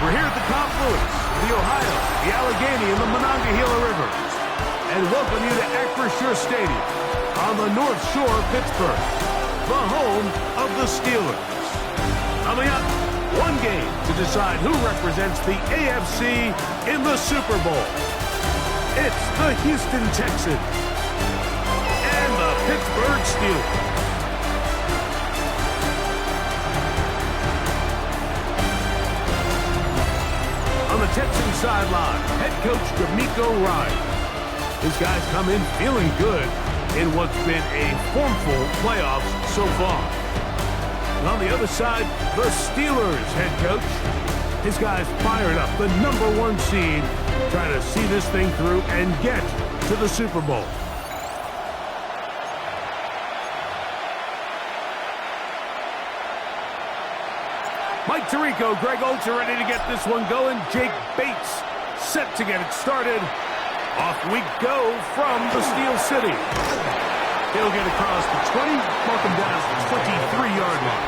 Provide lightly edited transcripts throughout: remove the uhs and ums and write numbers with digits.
We're here at the confluence of the Ohio, the Allegheny, and the Monongahela Rivers, and welcome you to Acrisure Stadium on the North Shore of Pittsburgh, the home of the Steelers. Coming up, one game to decide who represents the AFC in the Super Bowl. It's the Houston Texans and the Pittsburgh Steelers. On the Texans sideline, head coach D'Amico Ryan. His guys come in feeling good in what's been a formful playoffs so far. And on the other side, the Steelers head coach. His guys fired up, the #1 seed, trying to see this thing through and get to the Super Bowl. Mike Tirico, Greg Oltz are ready to get this one going. Jake Bates set to get it started. Off we go from the Steel City. He'll get across the 20, mark him down to the 23-yard line.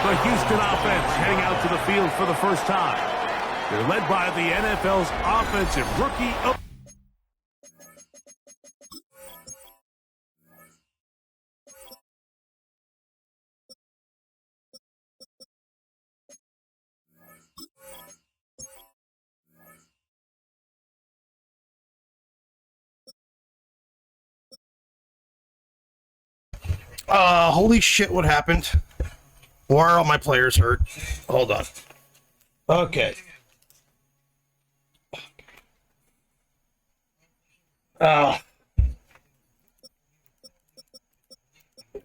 The Houston offense heading out to the field for the first time. They're led by the NFL's offensive rookie of holy shit, what happened? Why are all my players hurt? Hold on. Okay.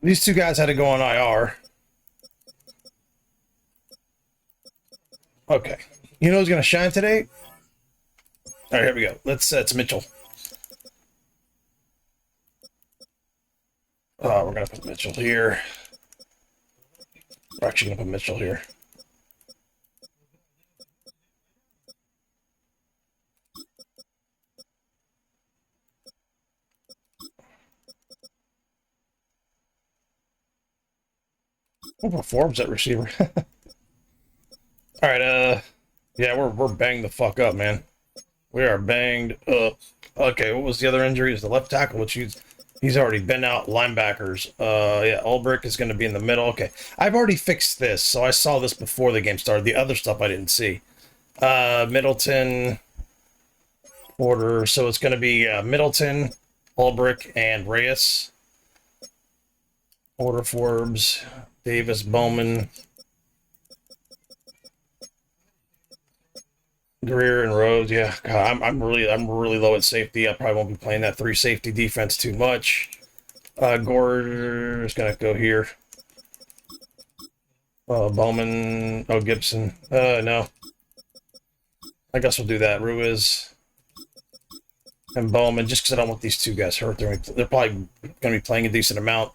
These two guys had to go on IR. Okay. You know who's going to shine today? All right, here we go. It's Mitchell. We're going to put Mitchell here. We're actually going to put Mitchell here. We'll put Forbes at receiver. All right, yeah, we're banged the fuck up, man. We are banged up. Okay, what was the other injury? Is the left tackle, which he's already been out. Linebackers. Yeah, Ulbrich is going to be in the middle. Okay, I've already fixed this, so I saw this before the game started. The other stuff I didn't see. Middleton, Porter. So it's going to be Middleton, Ulbrich, and Reyes. Porter, Forbes, Davis, Bowman, Greer, and Rhodes. Yeah, God, I'm really low at safety. I probably won't be playing that 3 safety defense too much. Gore is gonna go here. Bowman. Oh, Gibson. No. I guess we'll do that. Ruiz and Bowman, just because I don't want these two guys hurt. They're probably gonna be playing a decent amount.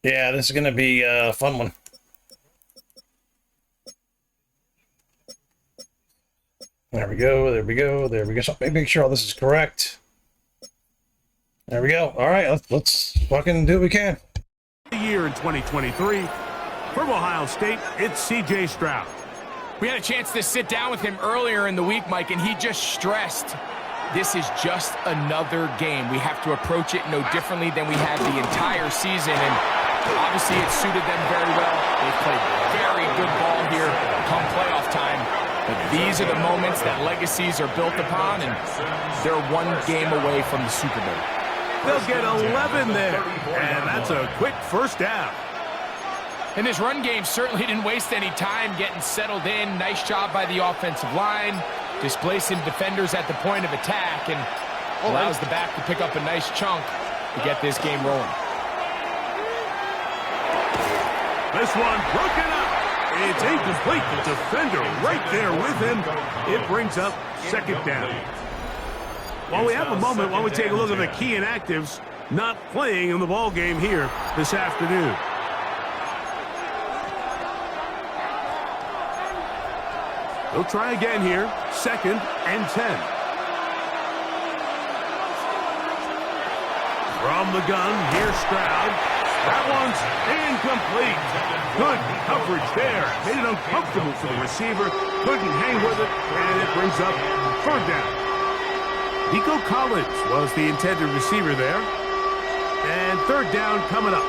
Yeah, this is gonna be a fun one. There we go, there we go, there we go. So make sure all this is correct. There we go. All right, let's fucking do what we can. Year in 2023. From Ohio State, it's C.J. Stroud. We had a chance to sit down with him earlier in the week, Mike, and he just stressed this is just another game. We have to approach it no differently than we have the entire season, and obviously it suited them very well. They've played very good ball here come playoff time. But these are the moments that legacies are built upon, and they're one game away from the Super Bowl. They'll get 11 there, and that's a quick first down. And this run game certainly didn't waste any time getting settled in. Nice job by the offensive line, displacing defenders at the point of attack, and allows the back to pick up a nice chunk to get this game rolling. This one broken up. It's incomplete. The defender right there with him. It brings up second down. While we have a moment, why don't we take a look at the key inactives not playing in the ball game here this afternoon. They'll try again here. 2nd and 10. From the gun, here's Stroud. That one's incomplete. Good coverage there. Made it uncomfortable for the receiver. Couldn't hang with it, and it brings up third down. Nico Collins was the intended receiver there. And third down coming up.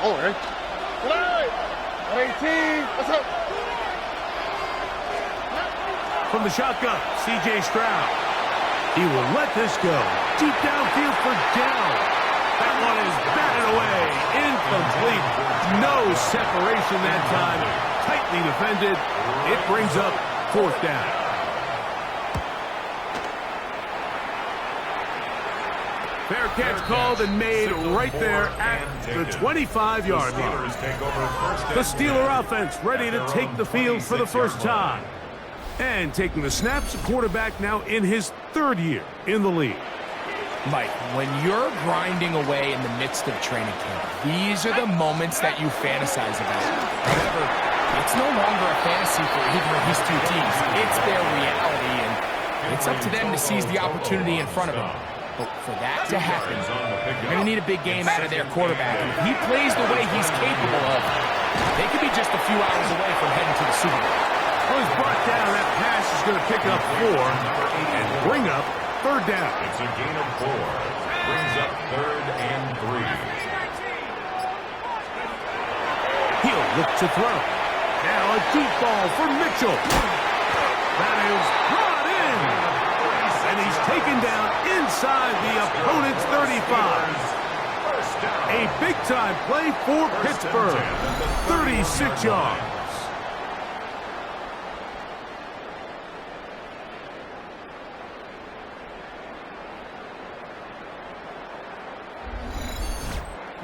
Oh, hey. 18. What's up? From the shotgun, C.J. Stroud. He will let this go. Deep downfield for down. That one is batted away. Incomplete. No separation that time. Tightly defended. It brings up fourth down. Fair catch called and made right there at the 25-yard line. The Steeler offense ready to take the field for the first time. And taking the snaps, a quarterback now in his third year in the league. Mike, when you're grinding away in the midst of training camp, these are the moments that you fantasize about. However, it's no longer a fantasy for either of these two teams. It's their reality, and it's up to them to seize the opportunity in front of them. But for that to happen, you're going to need a big game out of their quarterback. And if he plays the way he's capable of, they could be just a few hours away from heading to the Super Bowl. Well, he's brought down. That pass is going to pick up 4 and bring up third down. It's a gain of 4. Brings up third and 3. He'll look to throw. Now a deep ball for Mitchell. That is brought in. And he's taken down inside the opponent's 35. A big-time play for Pittsburgh. 36 yards.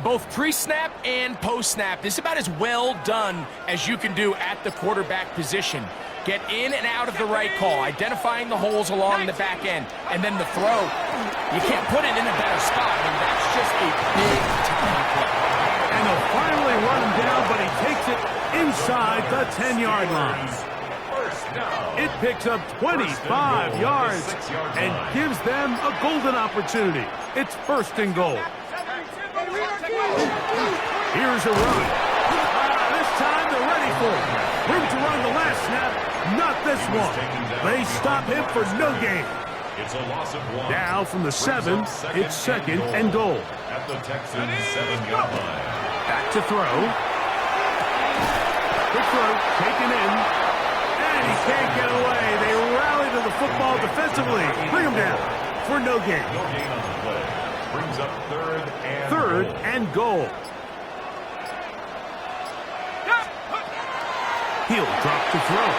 Both pre-snap and post-snap, this is about as well done as you can do at the quarterback position. Get in and out of the right call, identifying the holes along the back end, and then the throw. You can't put it in a better spot. I mean, that's just a big-time play. And he'll finally run him down, but he takes it inside the 10-yard line. It picks up 25 yards and gives them a golden opportunity. It's first and goal. Here's a run. This time they're ready for it. Room to run the last snap, not this one. They stop him for no gain. It's a loss of 1. Now from the 7, it's second and goal. At the Texans 7-yard line. Back to throw. Quick throw, taken in. And he can't get away. They rally to the football defensively. Bring him down for no gain. No gain on the play. Brings up third and goal. He'll drop to throw.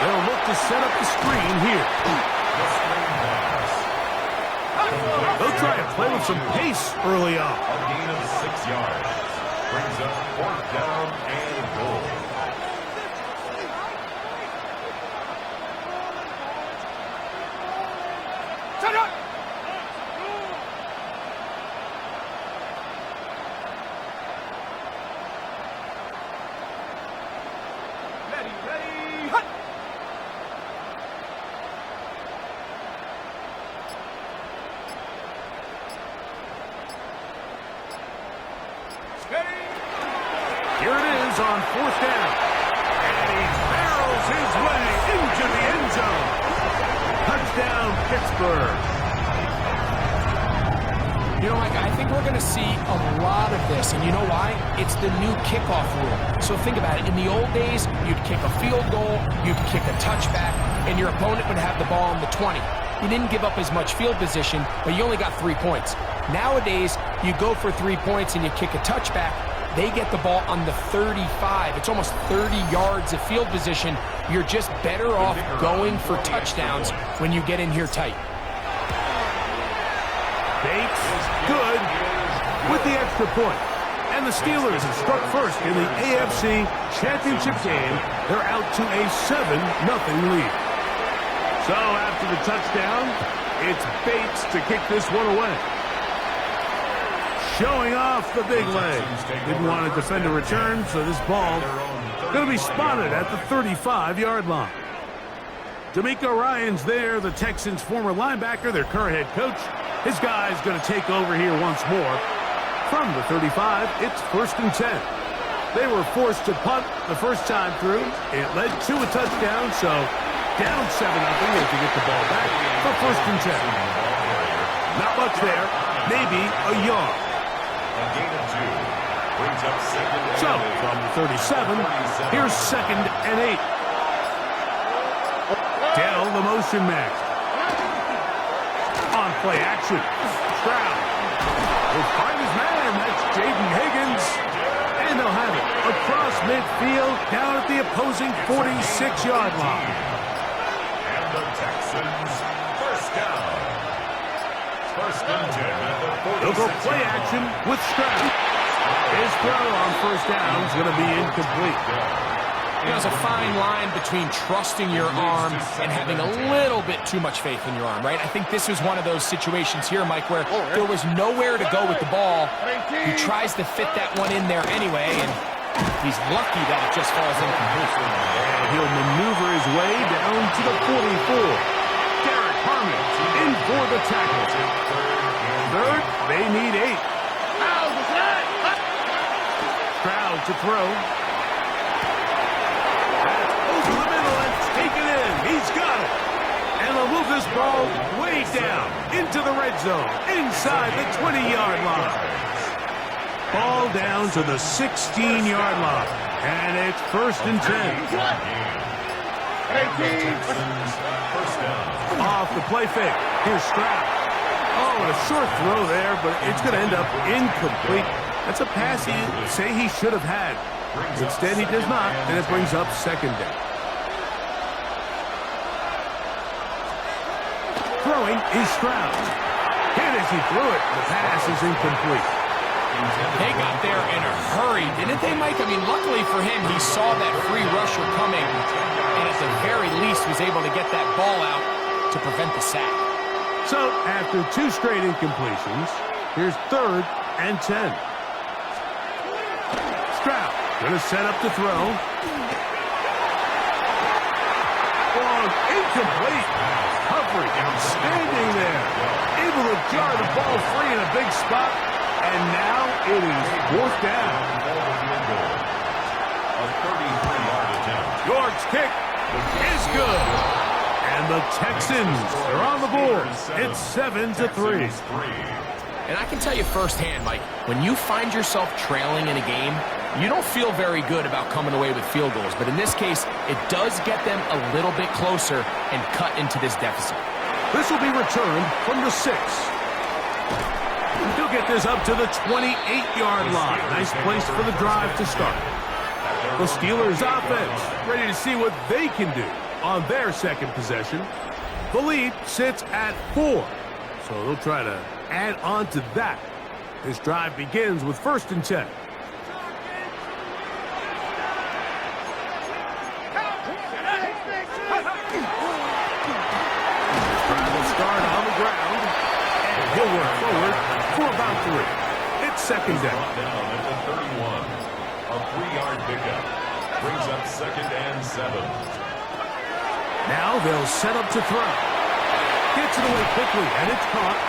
They'll look to set up the screen here. They'll try to play with some pace early on. A gain of 6 yards. Brings up fourth down and goal. Shut up! Here it is on fourth down. And he barrels his way into the end zone. Touchdown, Pittsburgh. You know, Mike, I think we're going to see a lot of this, and you know why? It's the new kickoff rule. So think about it. In the old days, you'd kick a field goal, you'd kick a touchback, and your opponent would have the ball on the 20. You didn't give up as much field position, but you only got 3 points. Nowadays, you go for 3 points and you kick a touchback. They get the ball on the 35. It's almost 30 yards of field position. You're just better off going for touchdowns when you get in here tight. Bates, good, with the extra point. And the Steelers have struck first in the AFC Championship game. They're out to a 7-0 lead. So after the touchdown, it's Bates to kick this one away. Showing off the big leg. Didn't want to defend a return, so this ball going to be spotted at the 35-yard line. D'Amico Ryans there, the Texans' former linebacker, their current head coach. His guy's going to take over here once more. From the 35, it's 1st and 10. They were forced to punt the first time through. It led to a touchdown, so down 7-0 as they get the ball back for 1st and 10. Not much there, maybe a yard. A gain of 2. Brings up 2nd. So, from the 37, here's 2nd and 8. Dell, the motion man. On play action. Stroud will find his man. That's Jaden Higgins. And they'll have it across midfield down at the opposing 46-yard line. And the Texans, first down. 1st and 10 at the 46. They'll go play action with Stroud. His throw on 1st down is going to be incomplete. There's a fine line between trusting your arm and having a little bit too much faith in your arm, right? I think this was one of those situations here, Mike, where there was nowhere to go with the ball. He tries to fit that one in there anyway, and he's lucky that it just falls incomplete. And he'll maneuver his way down to the 44. Derek Harmon in for the tackle. 3rd, they need 8. Stroud to throw. Over the middle and take it in. He's got it. And they'll move this ball way down into the red zone, inside the 20-yard line. Ball down to the 16-yard line. And it's 1st and 10. First down. Off the play fake. Here's Stroud. Oh, and a short throw there, but it's going to end up incomplete. That's a pass he say he should have had. Instead, he does not, and it brings up 2nd down. Throwing is Stroud. Hit as he threw it. The pass is incomplete. They got there in a hurry, didn't they, Mike? I mean, luckily for him, he saw that free rusher coming, and at the very least was able to get that ball out to prevent the sack. So, after 2 straight incompletions, here's 3rd and 10. Stroud going to set up to throw. Long, incomplete. Coverage outstanding there. Able to jar the ball free in a big spot. And now it is 4th down. A 33-yard attempt. York's kick is good. And the Texans are on the board. It's 7-3. And I can tell you firsthand, Mike, when you find yourself trailing in a game, you don't feel very good about coming away with field goals. But in this case, it does get them a little bit closer and cut into this deficit. This will be returned from the 6. He'll get this up to the 28-yard line. Nice place for the drive to start. The Steelers offense ready to see what they can do on their 2nd possession. The lead sits at 4. So they'll try to add on to that. This drive begins with 1st and 10. Start on the ground, and he'll work forward for about 3. It's 2nd down. Down at the 31. A 3-yard pickup. Brings up 2nd and 7. Now they'll set up to throw. Gets it away quickly, and it's caught.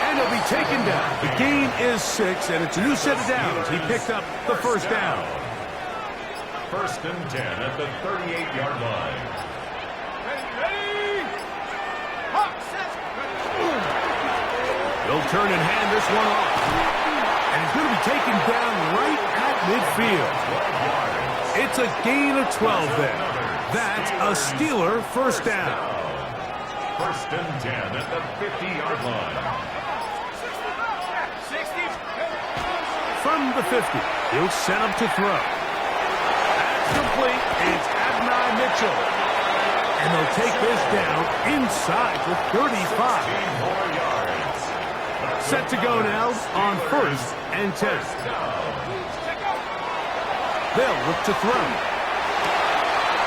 And he'll be taken down. The gain is 6, and it's a new set of downs. He picked up the 1st down. 1st and 10 at the 38-yard line. They'll turn and hand this one off. And he's going to be taken down right at midfield. It's a gain of 12 there. That's a Steeler 1st down. 1st and 10 at the 50-yard line. From the 50, he'll set up to throw. That's complete. It's Adonai Mitchell. And they'll take this down inside the 35. Set to go now on 1st and 10. They'll look to throw.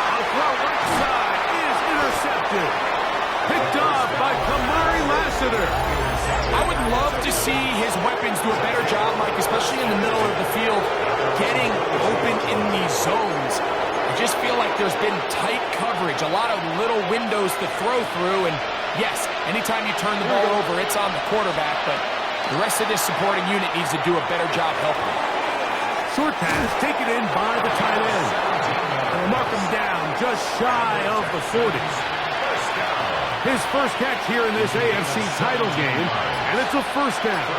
A throw right side is intercepted. Picked off by Kamari Lassiter. I would love to see his weapons do a better job, Mike, especially in the middle of the field, getting open in these zones. I just feel like there's been tight coverage, a lot of little windows to throw through, and yes, anytime you turn the ball over, it's on the quarterback, but the rest of this supporting unit needs to do a better job helping. Short pass taken in by the tight end. They'll mark him down just shy of the 40. His first catch here in this AFC title game, and it's a first down.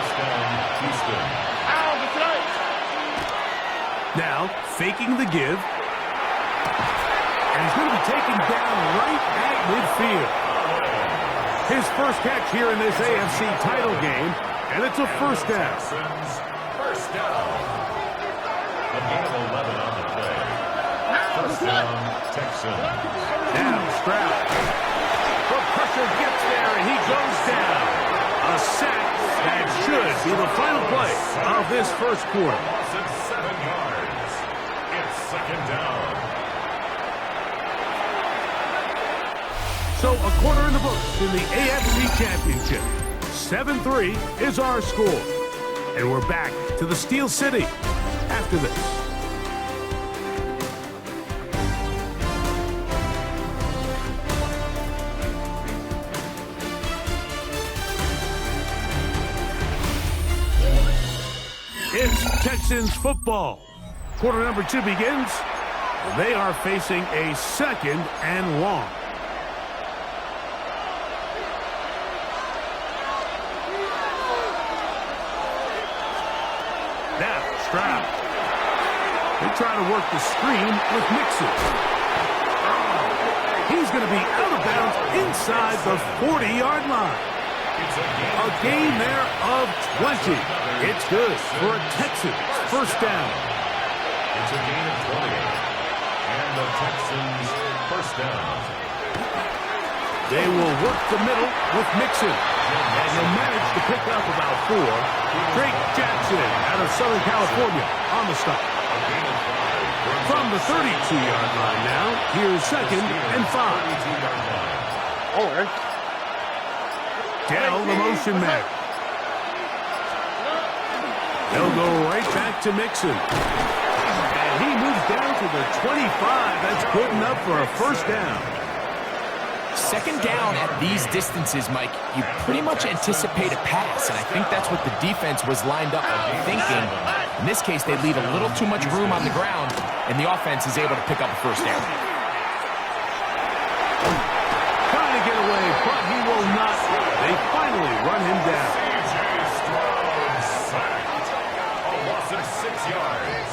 Now, faking the give. And he's going to be taken down right at midfield. His first catch here in this AFC title game, and it's a first down. First down. A gain of 11 on the play. First down, Texans. Now, Stroud. The pressure gets there, and he goes down. A sack that should be the final play of this first quarter. 7 yards. It's second down. So a quarter in the books in the AFC Championship. 7-3 is our score. And we're back to the Steel City after this. It's Texans football. Quarter number 2 begins. They are facing a second and long. Now, Stroud. They try to work the screen with Mixon. He's going to be out of bounds inside the 40-yard line. A gain there of 20. It's good for a Texans first down. It's a gain of 20. And the Texans first down. They will work the middle with Mixon. And they'll manage to pick up about 4. Drake Jackson out of Southern California on the stop. From the 32-yard line now, here's second and 5. All right. Dell, the motion man. They'll go right back to Mixon. And he moves down to the 25. That's good enough for a first down. Second down at these distances, Mike, you pretty much anticipate a pass, and I think that's what the defense was lined up thinking. In this case, they leave a little too much room on the ground, and the offense is able to pick up a first down. Trying to get away, but he will not. They finally run him down. Sacked. A loss of 6 yards.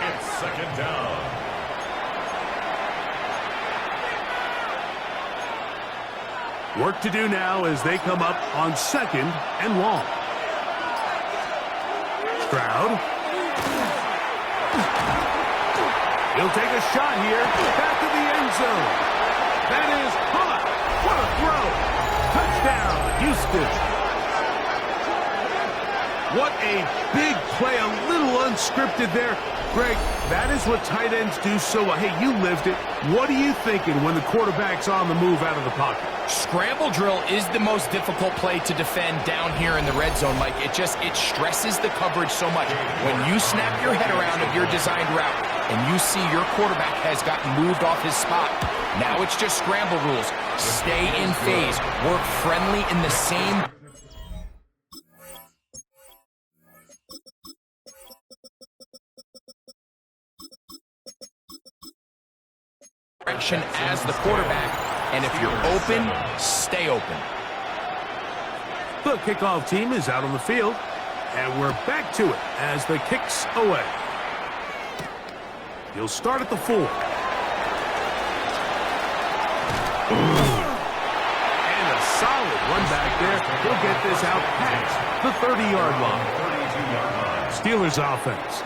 It's second down. Work to do now as they come up on second and long. Stroud. He'll take a shot here. Back to the end zone. That is caught. What a throw. Touchdown, Houston. What a big play. A little unscripted there. Greg, that is what tight ends do so well. Hey, you lived it. What are you thinking when the quarterback's on the move out of the pocket? Scramble drill is the most difficult play to defend down here in the red zone, Mike. It stresses the coverage so much. When you snap your head around of your designed route and you see your quarterback has gotten moved off his spot, now it's just scramble rules. Stay in phase. Work friendly in the same direction as the quarterback, and if you're open, stay open. The kickoff team is out on the field, and we're back to it as the kick's away. He'll start at the 4. And a solid run back there. He'll get this out past the 30-yard line. Steelers offense,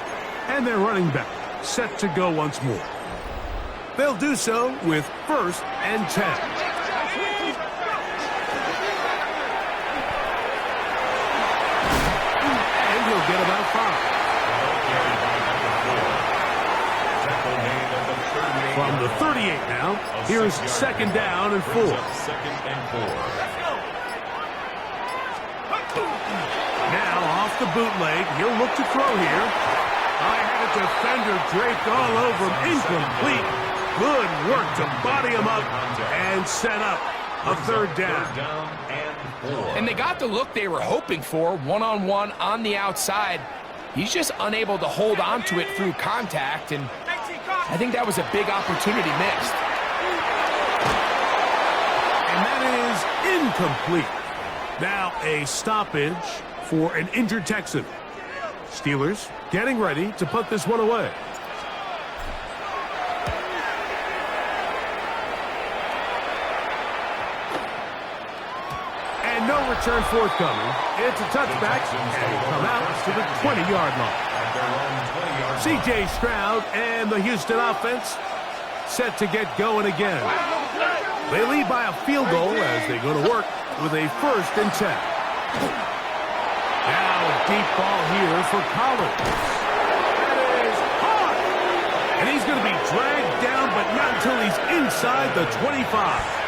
and their running back set to go once more. They'll do so with first and 10. And he'll get about 5. From the 38 now, here's second down and 4. Now off the bootleg, he'll look to throw here. I had a defender draped all over him, incomplete. Good work to body him up and set up a third down. And they got the look they were hoping for, one-on-one on the outside. He's just unable to hold on to it through contact, and I think that was a big opportunity missed. And that is incomplete. Now a stoppage for an injured Texan. Steelers getting ready to put this one away. And no return forthcoming. It's a touchback, and will come out to the 20-yard line. C.J. Stroud and the Houston offense set to get going again. They lead by a field goal as they go to work with a 1st and 10. Now a deep ball here for Collins. That is hard. And he's going to be dragged down, but not until he's inside the 25.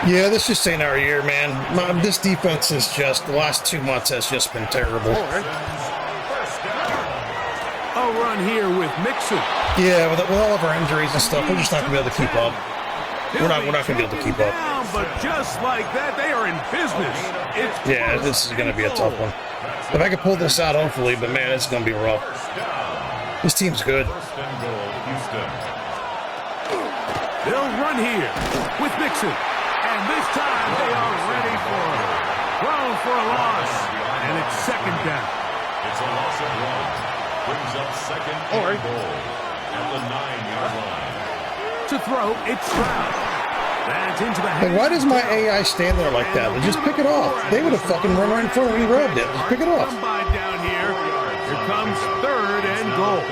Yeah, this just ain't our year, man. This defense is just, the last 2 months has just been terrible. A run here with Mixon. Yeah, with all of our injuries and stuff, we're just not going to be able to keep up. We're not going to be able to keep up. But just like that, they are in business. Yeah, this is going to be a tough one. If I could pull this out, hopefully, but man, it's going to be rough. This team's good. They'll run here with Mixon. And this time they are ready for it. Thrown for a loss. And it's 2nd down. It's a loss of 1. Brings up 2nd and goal at the 9-yard line. To throw, it's Stroud. That's into the Like, why does my AI stand there like that? Just pick it off. They would have fucking run right in front of me and grabbed it. Just pick it off. Down here. Here comes 3rd and goal.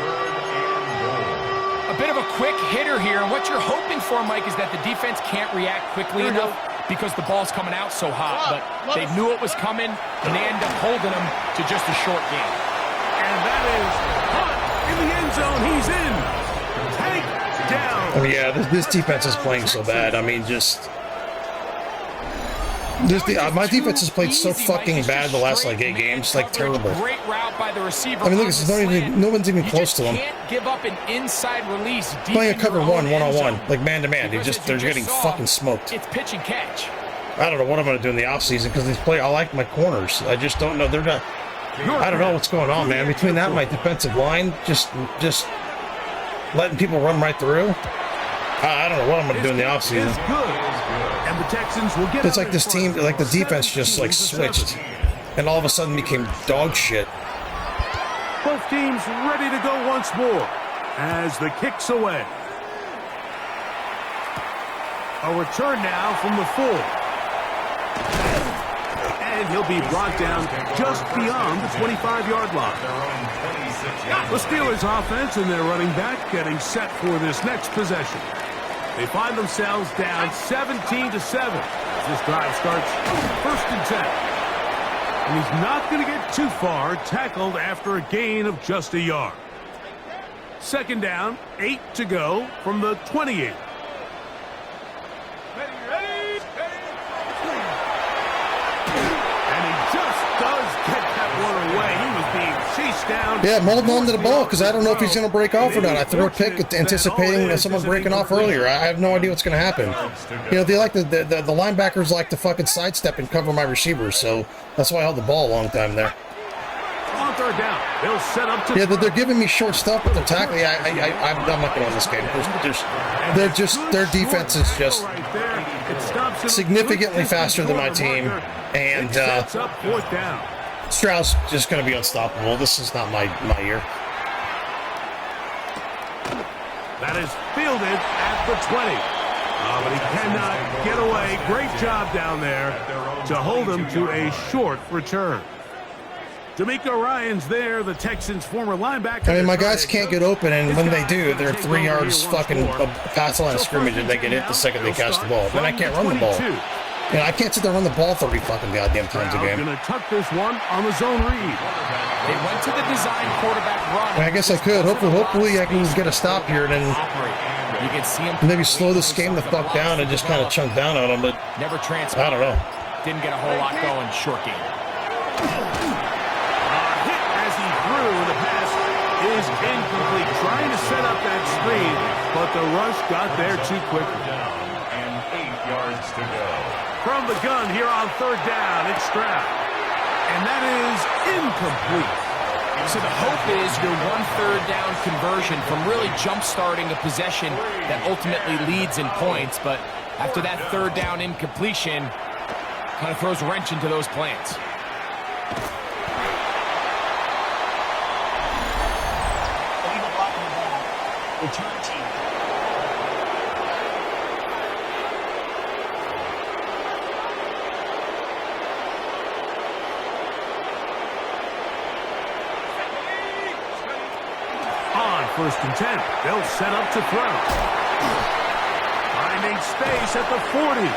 A bit of a quick hitter here, and what you're hoping for, Mike, is that the defense can't react quickly enough because the ball's coming out so hot. But they knew it was coming, and they end up holding them to just a short game. And that is Hunt in the end zone. He's in. Take down. I mean, yeah, this defense is playing so bad. I mean, just... my defense has played so fucking bad the last, like, 8 games. Like, terrible. Great route by the receiver. I mean, look, no one's even close to him. Can't give up an inside release. Playing a cover one-on-one, like man-to-man. They're getting fucking smoked. It's pitch and catch. I don't know what I'm going to do in the offseason because I like my corners. I just don't know. They're not... I don't know what's going on, man. Between that and my defensive line, just letting people run right through. I don't know what I'm going to do in the offseason. And the Texans will get it's like this team, like the defense just like switched and all of a sudden became dog shit. Both teams ready to go once more as the kick's away. A return now from the full. And he'll be brought down just beyond the 25-yard line. The Steelers offense and their running back getting set for this next possession. They find themselves down 17-7 as this drive starts 1st and 10. And he's not going to get too far, tackled after a gain of just a yard. 2nd down, 8 to go from the 28. Yeah, I'm holding on to the ball because I don't know if he's going to break off or not. I threw a pick anticipating someone breaking off earlier. I have no idea what's going to happen. You know, they like the linebackers like to fucking sidestep and cover my receivers, so that's why I held the ball a long time there. On 3rd down, they'll set up to they're giving me short stuff, but they're tackling. I'm not going to win this game. Their defense is just significantly faster than my team, and Stroud's just going to be unstoppable. This is not my year. That is fielded at the 20. But he cannot get away. Great job down there to hold him to a short return. D'Amico Ryan's there, the Texans' former linebacker. I mean, my guys can't get open, and when they do, they're 3 yards fucking past the line of scrimmage, and they get hit the second they catch the ball. Then I can't run the ball. You know, I can't sit there and run the ball 30 fucking goddamn times a game. Going to tuck this one on the zone read. They went to the design quarterback run. I guess I could. Hopefully I can get a stop here and then you can see him maybe slow this game the fuck down and just kind of chunk down on him, but never transferred. I don't know. Didn't get a whole lot going. Short game. Hit as he threw. The pass is incomplete. Trying to set up that screen, but the rush got there too quickly. Down and 8 yards to go. From the gun here on third down, it's Stroud. And that is incomplete. So the hope is your 1/3 down conversion from really jump-starting a possession that ultimately leads in points. But after that third down incompletion, kind of throws a wrench into those plans. Return team. On first and 10, they'll set up to throw. Finding space at the 40.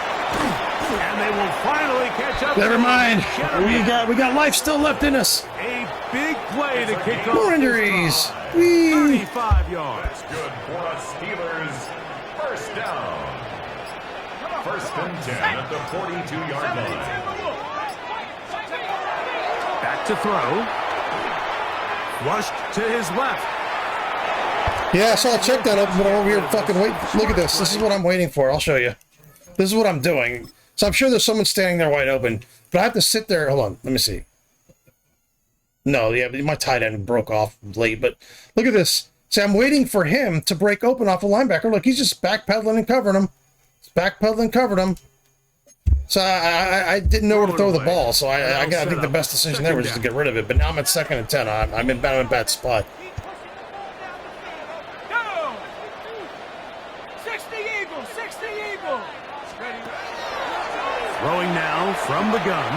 And they will finally catch up. Never mind. We got life still left in us. A big play to kick off. More injuries. 35 yards. That's good for the Steelers. First down. First and 10 at the 42-yard line. Back to throw. Flushed to his left. Yeah, I saw a check that up, but I'm over here fucking waiting. Look at this. This is what I'm waiting for. I'll show you. This is what I'm doing. So I'm sure there's someone standing there wide open, but I have to sit there. Hold on. Let me see. No, yeah, my tight end broke off late, but look at this. See, I'm waiting for him to break open off a linebacker. Look, he's just backpedaling and covering him. He's backpedaling and covering him. So I didn't know where to throw the ball, so I think the best decision there was just to get rid of it. But now I'm at 2nd and 10. I'm in a bad spot. Throwing now from the gun.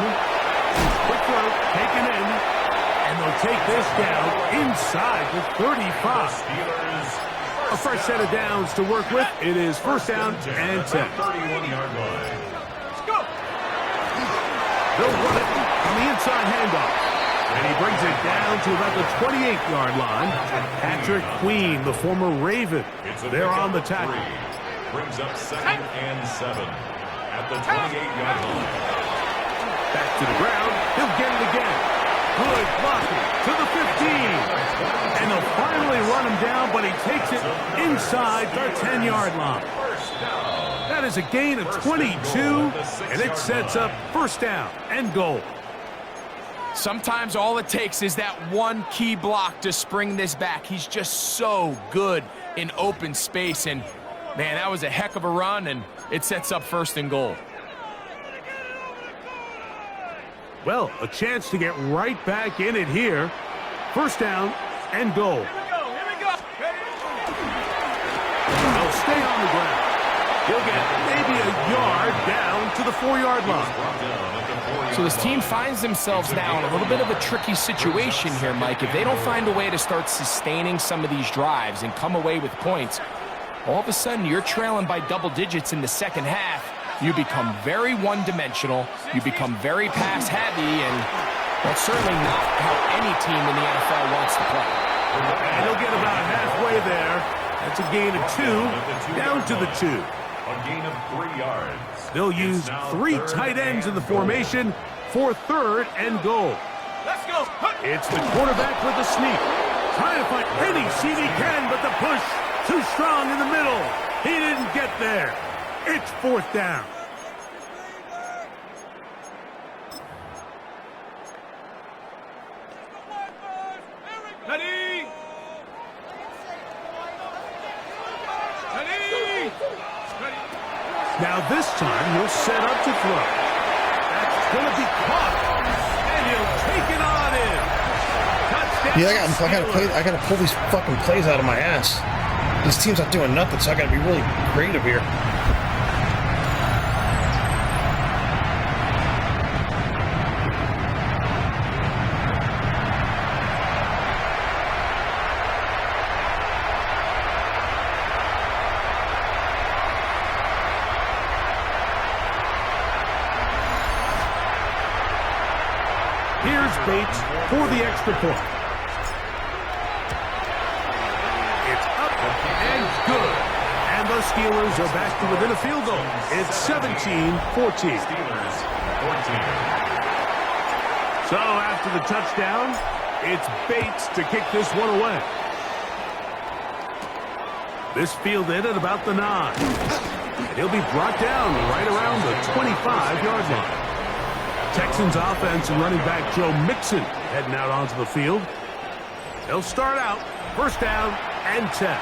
Quick throw, taken in. And they'll take this down inside the 35. A fresh set of downs to work with. It is first down and 10. 31-yard line. Let's go. They'll run it on the inside handoff. And he brings it down to about the 28-yard line. Patrick Queen, the former Raven, they're on the tackle. Brings up 2nd and 7 at the 28-yard line. Back to the ground. He'll get it again. Good blocking to the 15. And they'll finally run him down, but he takes it inside the 10-yard line. That is a gain of 22, and it sets up first down and goal. Sometimes all it takes is that one key block to spring this back. He's just so good in open space, and man, that was a heck of a run, and it sets up first and goal. Well, a chance to get right back in it here. First down and goal. They'll stay on the ground. He'll get maybe a yard down to the 4-yard line. So this team finds themselves now in a little bit of a tricky situation here, Mike. If they don't find a way to start sustaining some of these drives and come away with points, all of a sudden you're trailing by double digits in the second half. You become very one-dimensional. You become very pass-heavy, and that's certainly not how any team in the NFL wants to play. And he'll get about halfway there. That's a gain of 2, down to the 2. A gain of 3 yards. They'll use 3 tight ends in the formation for third and goal. Let's go. It's the quarterback with the sneak. Trying to find any seat he can, but the push too strong in the middle. He didn't get there. It's fourth down. Ready. Now this time he'll set up to throw. That's going to be caught. And he'll take it on in. Touchdown. Yeah, I gotta pull these fucking plays out of my ass. These teams not doing nothing, so I gotta be really creative here. Here's Bates for the extra point. It's up and good. And the Steelers are back to within a field goal. It's 17-14. Steelers 14. So after the touchdown, it's Bates to kick this one away. This fielded at about the 9. And he'll be brought down right around the 25-yard line. Texans offense and running back Joe Mixon heading out onto the field. They'll start out first down and 10.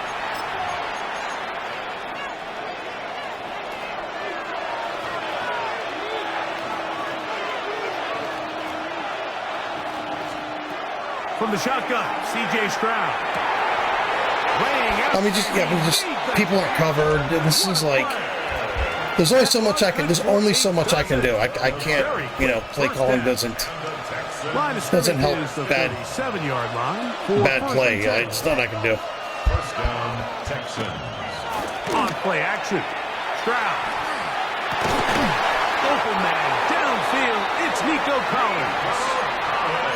From the shotgun, C.J. Stroud. I mean, just people aren't covered. This is like, there's only so much I can do. I can't, play calling doesn't help bad play. It's nothing I can do. First down, Texans. On play action. Stroud. Open man. Downfield. It's Nico Collins.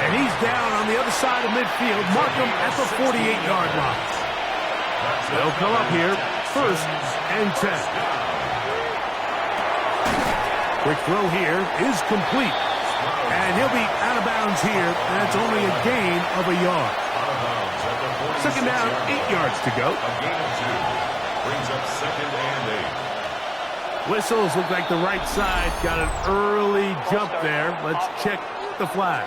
And he's down on the other side of midfield. Mark him at the 48-yard line. They'll come up here, first and 10. Quick throw here is complete. And he'll be out of bounds here. That's only a gain of a yard. Second down, 8 yards to go. A gain of 2. Brings up second and 8. Whistles look like the right side got an early jump there. Let's check the flag.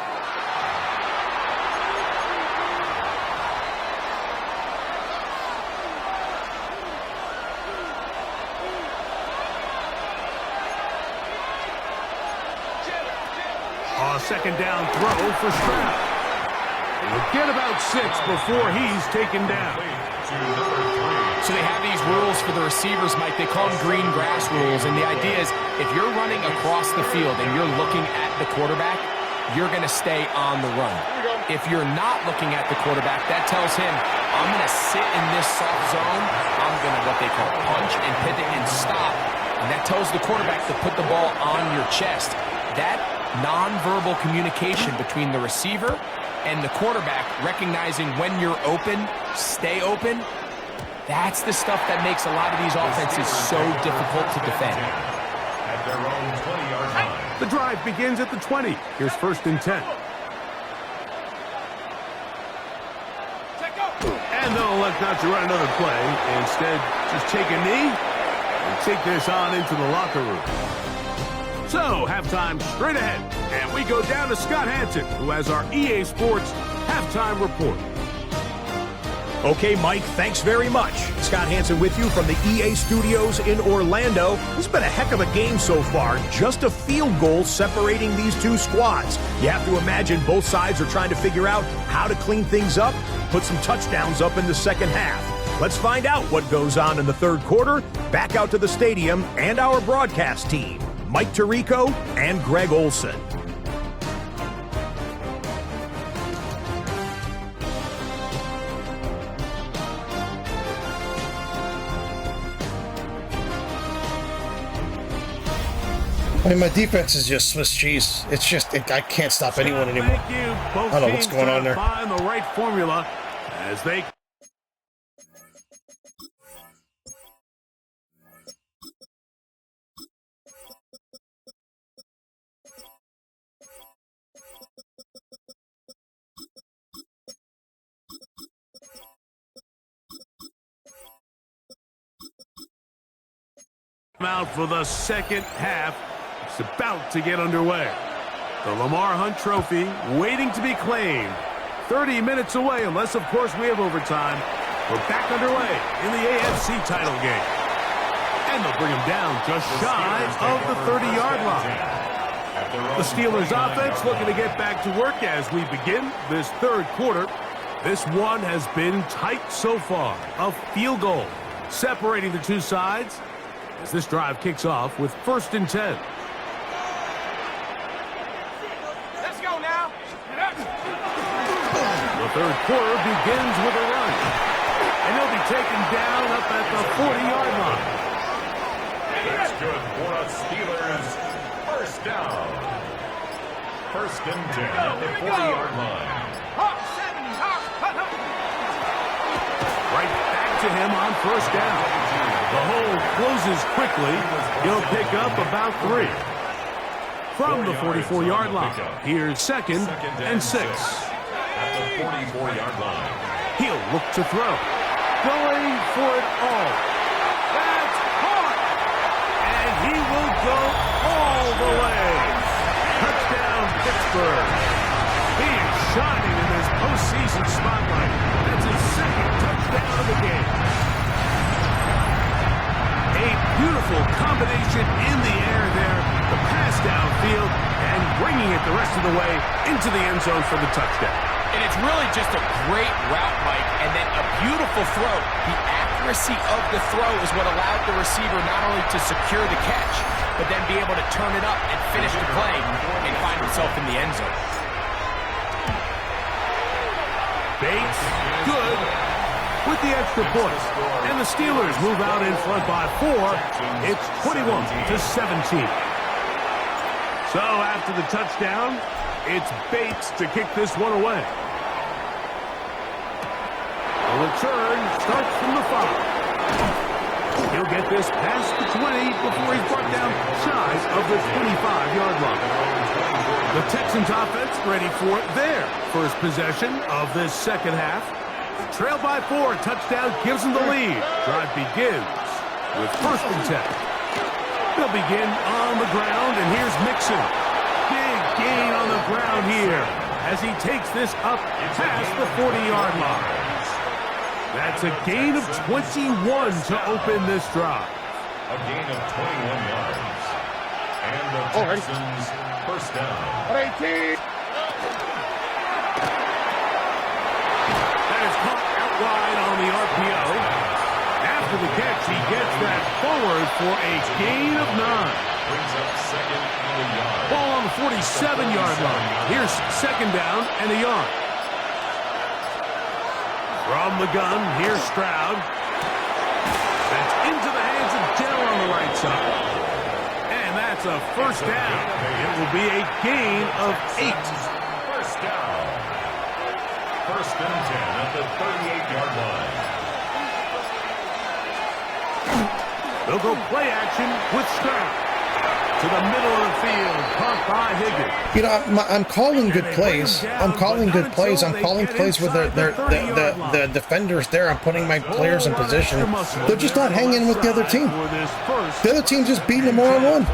Second down throw for Stroud. He'll get about 6 before he's taken down. So they have these rules for the receivers, Mike. They call them green grass rules. And the idea is if you're running across the field and you're looking at the quarterback, you're going to stay on the run. If you're not looking at the quarterback, that tells him, I'm going to sit in this soft zone. I'm going to what they call punch and pivot and stop. And that tells the quarterback to put the ball on your chest. That nonverbal communication between the receiver and the quarterback, recognizing when you're open, stay open, that's the stuff that makes a lot of these offenses so difficult to defend. At their own 20-yard line. The drive begins at the 20. Here's first and 10. And they'll elect not to run another play. Instead, just take a knee and take this on into the locker room. So, halftime straight ahead, and we go down to Scott Hansen, who has our EA Sports halftime report. Okay, Mike, thanks very much. Scott Hansen with you from the EA Studios in Orlando. This has been a heck of a game so far. Just a field goal separating these two squads. You have to imagine both sides are trying to figure out how to clean things up, put some touchdowns up in the second half. Let's find out what goes on in the third quarter. Back out to the stadium and our broadcast team. Mike Tirico and Greg Olson. I mean, my defense is just Swiss cheese. It's just, I can't stop anyone anymore. Thank you. Both I don't know what's going on there. Find the right formula as they... out for the second half. It's about to get underway. The Lamar Hunt Trophy waiting to be claimed. 30 minutes away, unless, of course, we have overtime. We're back underway in the AFC title game. And they'll bring him down just shy of the 30-yard line. The Steelers offense looking to get back to work as we begin this third quarter. This one has been tight so far. A field goal separating the two sides as this drive kicks off with first and 10. Let's go now. The third quarter begins with a run. And he'll be taken down up at the 40-yard line. That's good for a Steelers first down. First and 10 at the 40-yard line. Right back to him on first down. The hole closes quickly. He'll pick up about 3. From the 44-yard line, here's second and 6. At the 44-yard line. He'll look to throw. going for it all. That's caught. And he will go all the way. Touchdown, Pittsburgh. He is shining in this postseason spotlight. That's his second touchdown of the game. A beautiful combination in the air there. The pass downfield and bringing it the rest of the way into the end zone for the touchdown. And it's really just a great route, Mike, and then a beautiful throw. The accuracy of the throw is what allowed the receiver not only to secure the catch, but then be able to turn it up and finish the play and find himself in the end zone. Bates, good, with the extra point. And the Steelers move out in front by 4. It's 21-17. So after the touchdown, it's Bates to kick this one away. The return starts from the 5. He'll get this past the 20 before he's brought down shy of the 25-yard line. The Texans offense ready for their first possession of this second half. Trail by 4, touchdown gives them the lead. Drive begins with 1st and 10. They'll begin on the ground, and here's Mixon. Big gain on the ground here as he takes this up past the 40-yard line. That's a gain of 21 to open this drive. A gain of 21 yards. And the Texans first down. 18. That is caught out wide on the RPO. After the catch, he gets that forward for a gain of 9. Brings up second and a yard. Ball on the 47-yard line. Here's second down and a yard. From the gun, here's Stroud. That's into the hands of Dell on the right side. And that's a first down. It will be a gain of 8. First down. 1st and 10 at the 38-yard line. They'll go play action with Stroud. To the middle of the field, caught by Higgins. You know, I'm calling good plays. I'm calling good plays. I'm calling plays with the defenders there. I'm putting my players in position. They're just not hanging with the other team. The other team just beating them one-on-one.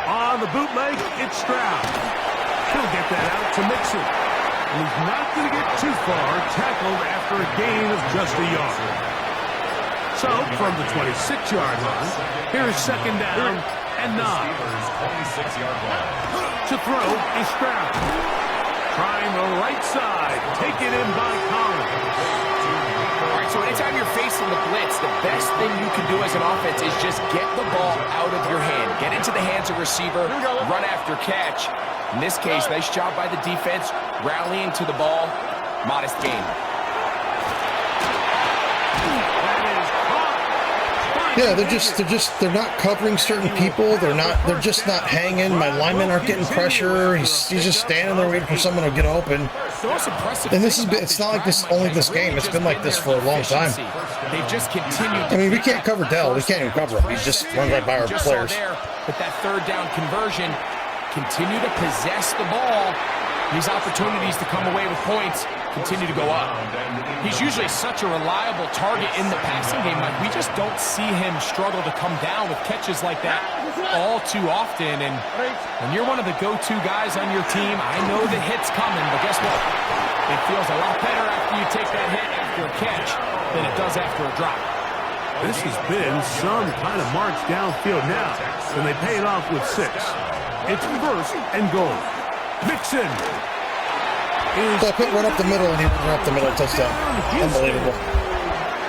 On the bootleg, it's Stroud. He'll get that out to Mixon. And he's not going to get too far, tackled after a gain of just a yard. So, from the 26-yard line, here's second down and 9. 26-yard line. To throw is Stroud. Trying the right side. Taken in by Collins. All right, so anytime you're facing the blitz, the best thing you can do as an offense is just get the ball out of your hand. Get into the hands of receiver, run after catch. In this case, nice job by the defense, rallying to the ball. Modest gain. Yeah, they're not covering certain people. They're just not hanging. My linemen aren't getting pressure. He's just standing there waiting for someone to get open. And it's not like only this game. It's been like this for a long time. They've just continued. I mean, we can't cover Dell. We can't even cover him. He just runs right by our players. With that 3rd down conversion, continue to possess the ball. These opportunities to come away with points continue to go up. He's usually such a reliable target in the passing game. Like, we just don't see him struggle to come down with catches like that all too often. And when you're one of the go-to guys on your team, I know the hit's coming, but guess what? It feels a lot better after you take that hit after a catch than it does after a drop. This has been some kind of march downfield now, and they pay it off with 6. It's 1st and goal. Mixon. So I put right up the middle, and he went right up the middle touchdown. Unbelievable.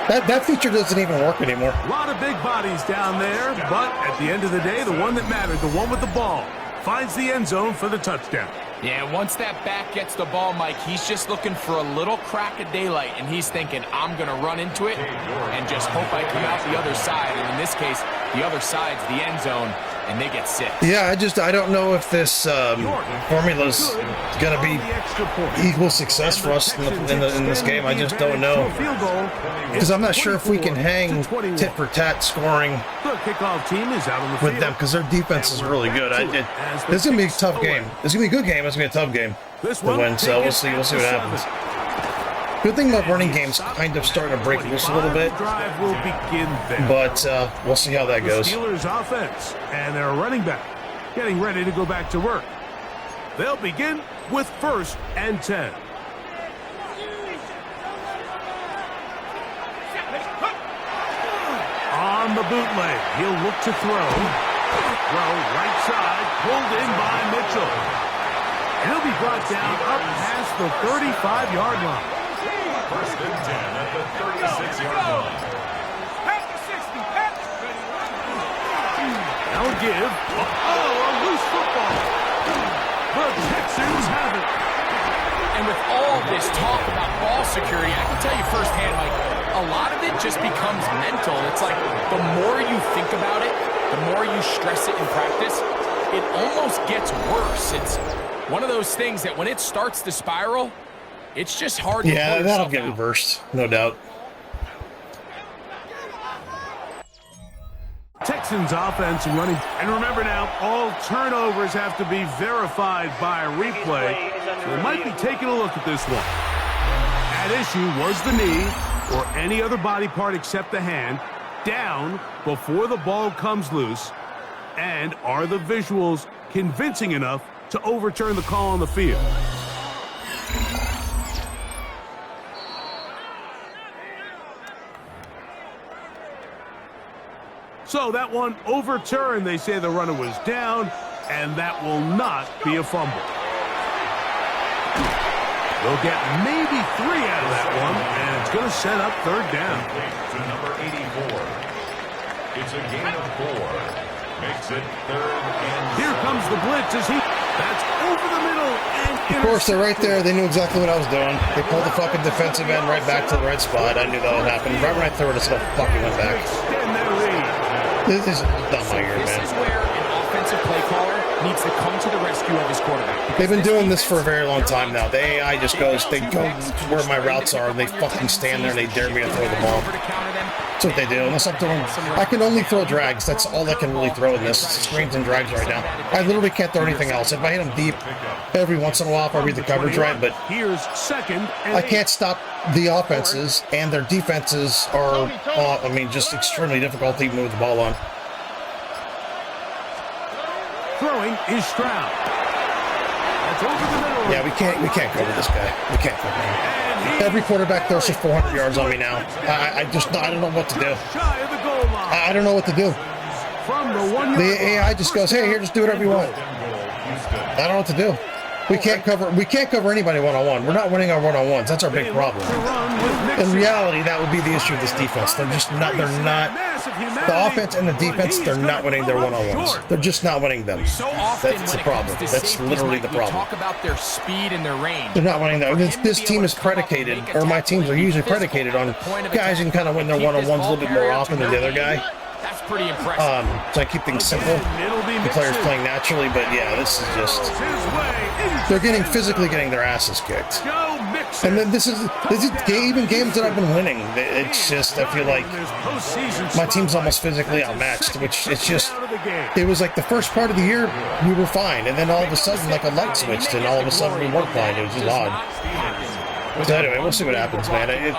That feature doesn't even work anymore. A lot of big bodies down there, but at the end of the day, the one that mattered, the one with the ball, finds the end zone for the touchdown. Yeah, once that back gets the ball, Mike, he's just looking for a little crack of daylight, and he's thinking, I'm going to run into it and just hope I come out the other side. And in this case, the other side's the end zone, and they get 6. Yeah, I don't know if this formula's going to be equal success for us in this game. I just don't know. Because I'm not sure if we can hang tit for tat scoring with them, because their defense is really good. This is going to be a tough game. It's going to be a good game. It's going to be a tough game to win, so we'll see what happens. Good thing my running game's kind of starting to break loose a little bit. Drive will begin there. But we'll see how that goes. Steelers offense and their running back getting ready to go back to work. They'll begin with 1st and 10. On the bootleg, he'll look to throw. Throw right side, pulled in by Mitchell. And he'll be brought down up past the 35-yard line. 1st and 10 at the 36-yard line. Now give. A loose football. The Texans have it. And with all this talk about ball security, I can tell you firsthand, Mike, a lot of it just becomes mental. It's like the more you think about it, the more you stress it in practice, it almost gets worse. It's one of those things that when it starts to spiral, it's just hard to pull yourself that'll get out. reversed, no doubt. Texans offense running. And remember now, all turnovers have to be verified by a replay. So they might be taking a look at this one. At issue was the knee or any other body part except the hand down before the ball comes loose. And are the visuals convincing enough to overturn the call on the field? So that one overturned. They say the runner was down, and that will not be a fumble. They'll get maybe 3 out of that one, and it's going to set up 3rd down. To number 84. It's a gain of 4. Makes it 3rd and 7. Here comes the blitz as he... That's over the middle and... Of course, they're right there. They knew exactly what I was doing. They pulled the fucking defensive end right back to the right spot. I knew that would happen. Right when I threw it, it still fucking went back. Extend their lead. This is not my year, This man. is where an offensive play caller needs to come to the rescue of his quarterback. They've been doing this for a very long time now. The AI just goes, they go where my routes are, and they fucking stand there and they dare me to throw the ball. That's what they do. Unless I'm throwing, I can only throw drags. That's all I can really throw in this. It's screens and drags right now. I literally can't throw anything else. If I hit them deep, every once in a while, if I read the coverage right, but Here's 2nd and I 8. can't stop the offenses, and their defenses are, just extremely difficult to even move the ball on. Throwing is Stroud. That's over the middle. Yeah, we can't cover this guy. We can't cover him. Every quarterback throws for 400 yards on me now. I don't know what to do. Shy of the goal line. I don't know what to do. From the 1 yard The AI just goes, hey, here, just do whatever you want. I don't know what to do. We can't cover anybody one-on-one. We're not winning our one-on-ones. That's our big problem. In reality, that would be the issue of this defense. The offense and the defense, they're not winning their one-on-ones. They're just not winning them. So often That's the when it problem. comes to That's safeties, literally Mike, the we problem. talk about their speed and their range. They're not winning them. This team is predicated, or my teams are usually predicated on guys who can kind of win their one-on-ones a little bit more often than the other guy. That's pretty impressive. So I keep things simple. The players playing naturally, but yeah, this is just... They're physically getting their asses kicked. And then this is even games that I've been winning. It's just, I feel like my team's almost physically outmatched, which it's just, it was like the first part of the year, we were fine. And then all of a sudden, like a light switched, and all of a sudden we weren't fine. It was just odd. So anyway, we'll see what happens, man. And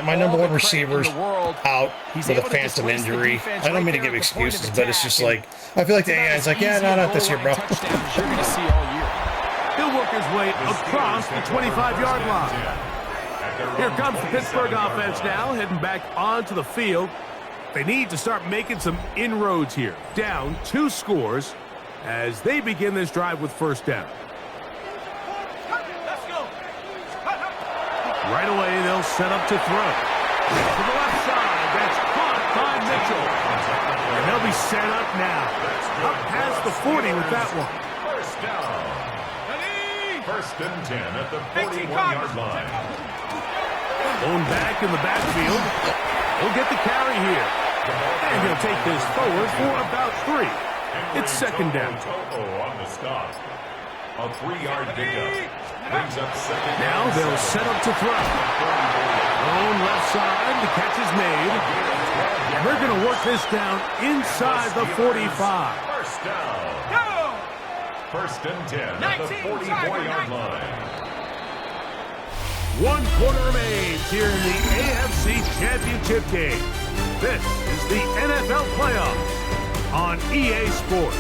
my number one receiver's out with a phantom injury. I don't mean to give excuses, but it's just like, I feel like the AI is like, yeah, no, not this year, bro. He'll work his way across the 25-yard line. Here comes the Pittsburgh offense now, heading back onto the field. They need to start making some inroads here. Down 2 scores as they begin this drive with 1st down. Right away, they'll set up to throw. To the left side, that's caught by Mitchell. And they'll be set up now. Up past the 40 with that one. 1st down. 1st and 10 at the 41-yard line. Going back in the backfield. He'll get the carry here. And he'll take this forward for about 3. It's 2nd down. On the stop. A 3-yard pickup. Brings up 2nd. Now they'll set up to throw. On left side, the catch is made. And they're going to work this down inside the 45. 1st down. 1st and 10 at the 44-yard line. One quarter remains here in the AFC Championship game. This is the NFL Playoffs on EA Sports.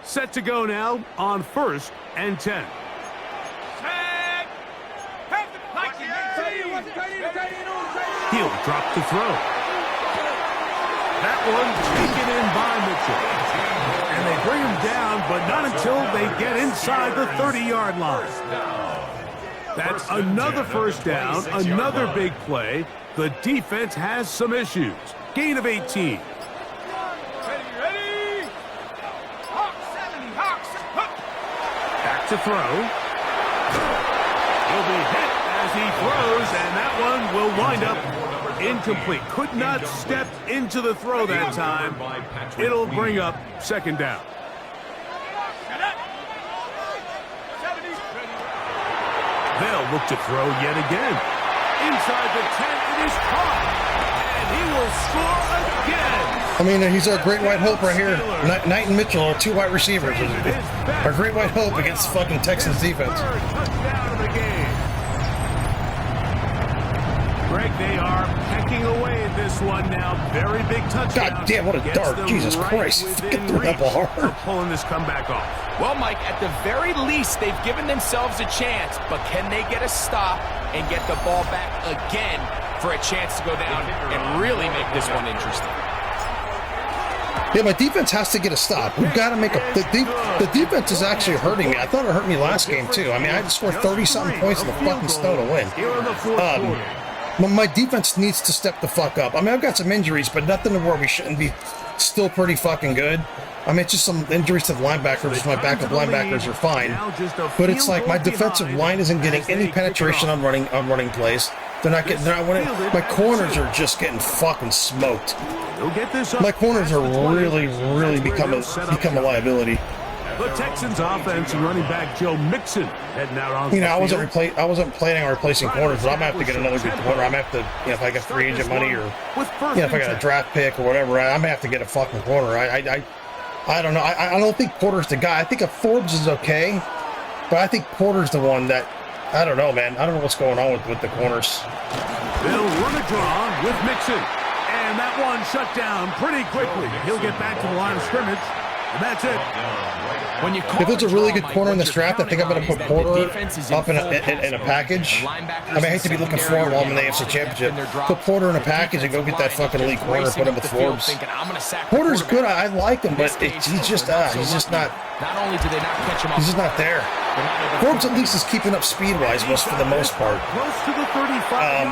Set to go now on 1st and 10. He'll drop the throw. That one taken in by Mitchell. And they bring him down, but not until they get inside the 30-yard line. That's another first down, another big play. The defense has some issues. Gain of 18. To throw. He'll be hit as he throws, and that one will wind up incomplete. Could not step into the throw that time. It'll bring up second down. They'll look to throw yet again. Inside the 10, it is caught, and he will score again. I mean, he's our great white hope right here. Knight and Mitchell are two wide receivers. Our great white hope against fucking Texans defense. Touchdown of the game. Greg, they are pecking away at this one now. Very big touchdown. God damn, what a dart. Jesus Christ. Get through that ball hard. Pulling this comeback off. Well, Mike, at the very least, they've given themselves a chance, but can they get a stop and get the ball back again for a chance to go down and really make this one interesting? Yeah, my defense has to get a stop. We've got to make a... The defense is actually hurting me. I thought it hurt me last game, too. I mean, I had to score 30-something points in the fucking snow to win. My defense needs to step the fuck up. I mean, I've got some injuries, but nothing to where we shouldn't be still pretty fucking good. I mean, it's just some injuries to the linebackers. My backup linebackers are fine. But it's like my defensive line isn't getting any penetration on running plays. They're not winning. My corners are just getting fucking smoked. My corners are really become a liability. The Texans offense and running back Joe Mixon heading out on. I wasn't planning on replacing corners, but I'm gonna have to get another good corner. I'm gonna have to, if I get free agent money or, if I got a draft pick or whatever, I'm gonna have to get a fucking corner. I don't know. I don't think Porter's the guy. I think if Forbes is okay, but I think Porter's the one that. I don't know, man. I don't know what's going on with the corners. They'll run a draw with Mixon. And that one shut down pretty quickly. He'll get back to the line of scrimmage. And that's it. If there's a really good corner in this draft, I think I'm going to put Porter up in a package. I mean, I hate to be looking for him while I'm in the AFC Championship. Put Porter in a package and go get that fucking elite corner, put him with Forbes. Porter's good. I like him, but he's just not. Not only do they not catch him off, he's just not there. Forbes at least is keeping up speed-wise for the most part.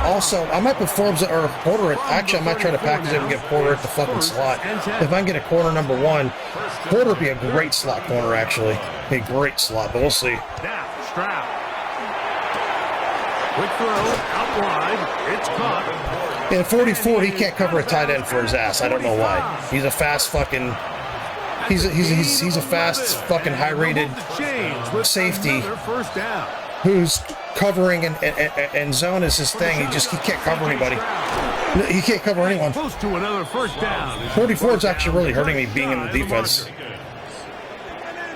Also, I might put Forbes or Porter. Actually, I might try to package it and get Porter at the fucking slot. If I can get a corner number one, Porter would be a great slot corner, actually. A great slot, but we'll see. Now, Stroud. Quick throw, out wide. It's caught. In 44, he can't cover a tight end for his ass. I don't know why. He's a fast fucking... He's a fast fucking high-rated safety who's covering and zone is his thing. He can't cover anybody. He can't cover anyone. 44 is actually really hurting me being in the defense.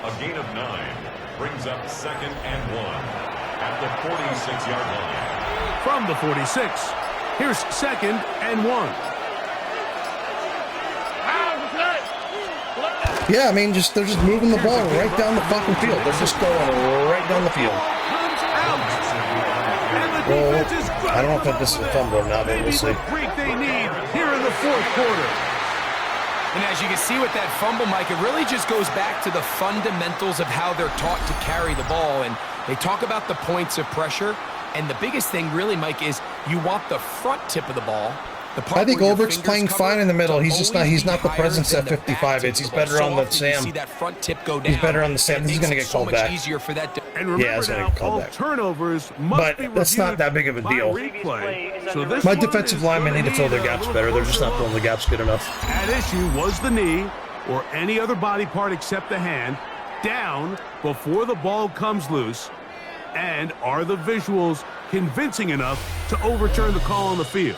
A gain of 9 brings up 2nd and 1 at the 46-yard line. From the 46, here's 2nd and 1. Yeah, I mean, they're just moving the ball right down the fucking field. They're just going right down the field. Well, I don't know if this is a fumble or not, but we'll see. They need here in the 4th quarter. And as you can see with that fumble, Mike, it really just goes back to the fundamentals of how they're taught to carry the ball. And they talk about the points of pressure. And the biggest thing really, Mike, is you want the front tip of the ball The part I think where your Ulbricht's fingers playing cover fine in the middle. to He's just not. always He's be not the higher presence than at the back 55 to is. He's the ball. better So on the often you Sam. see that front tip go down. He's better on the Sam. It This is makes gonna it get so called much back. easier for that. And remember Yeah, it's gonna now, get called all back. turnovers must be But that's not reviewed that big of a by deal. replay. So this My one defensive is linemen gonna need to fill their a gaps little better. They're just closer not filling the look. gaps good enough. At issue was the knee or any other body part except the hand down before the ball comes loose. And are the visuals convincing enough to overturn the call on the field?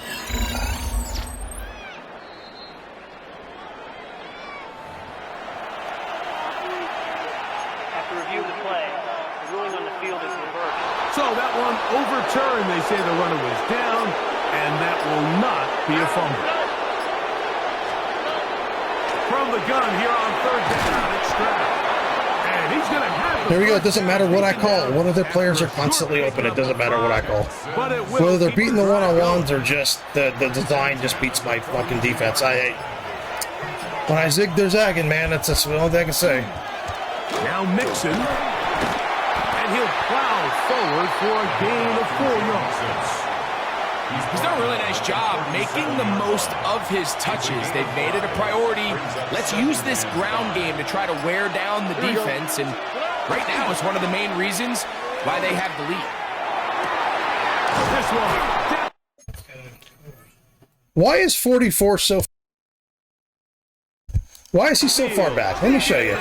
After review of the play, the ruling on the field is reversed. So that one overturned. They say the runner was down, and that will not be a fumble. From the gun here on third down, it's Stroud. And he's going to have There we go. It doesn't matter what I call. One of their players are constantly open. It doesn't matter what I call. Whether they're beating the one-on-ones or just the design just beats my fucking defense. When I zig, they're zagging, man. That's the only thing I can say. Now Mixon. And he'll plow forward for a gain of 4 yards. He's done a really nice job making the most of his touches. They've made it a priority. Let's use this ground game to try to wear down the defense. And right now, it's one of the main reasons why they have the lead. This one. Why is 44 so... Why is he so far back? Let me show you.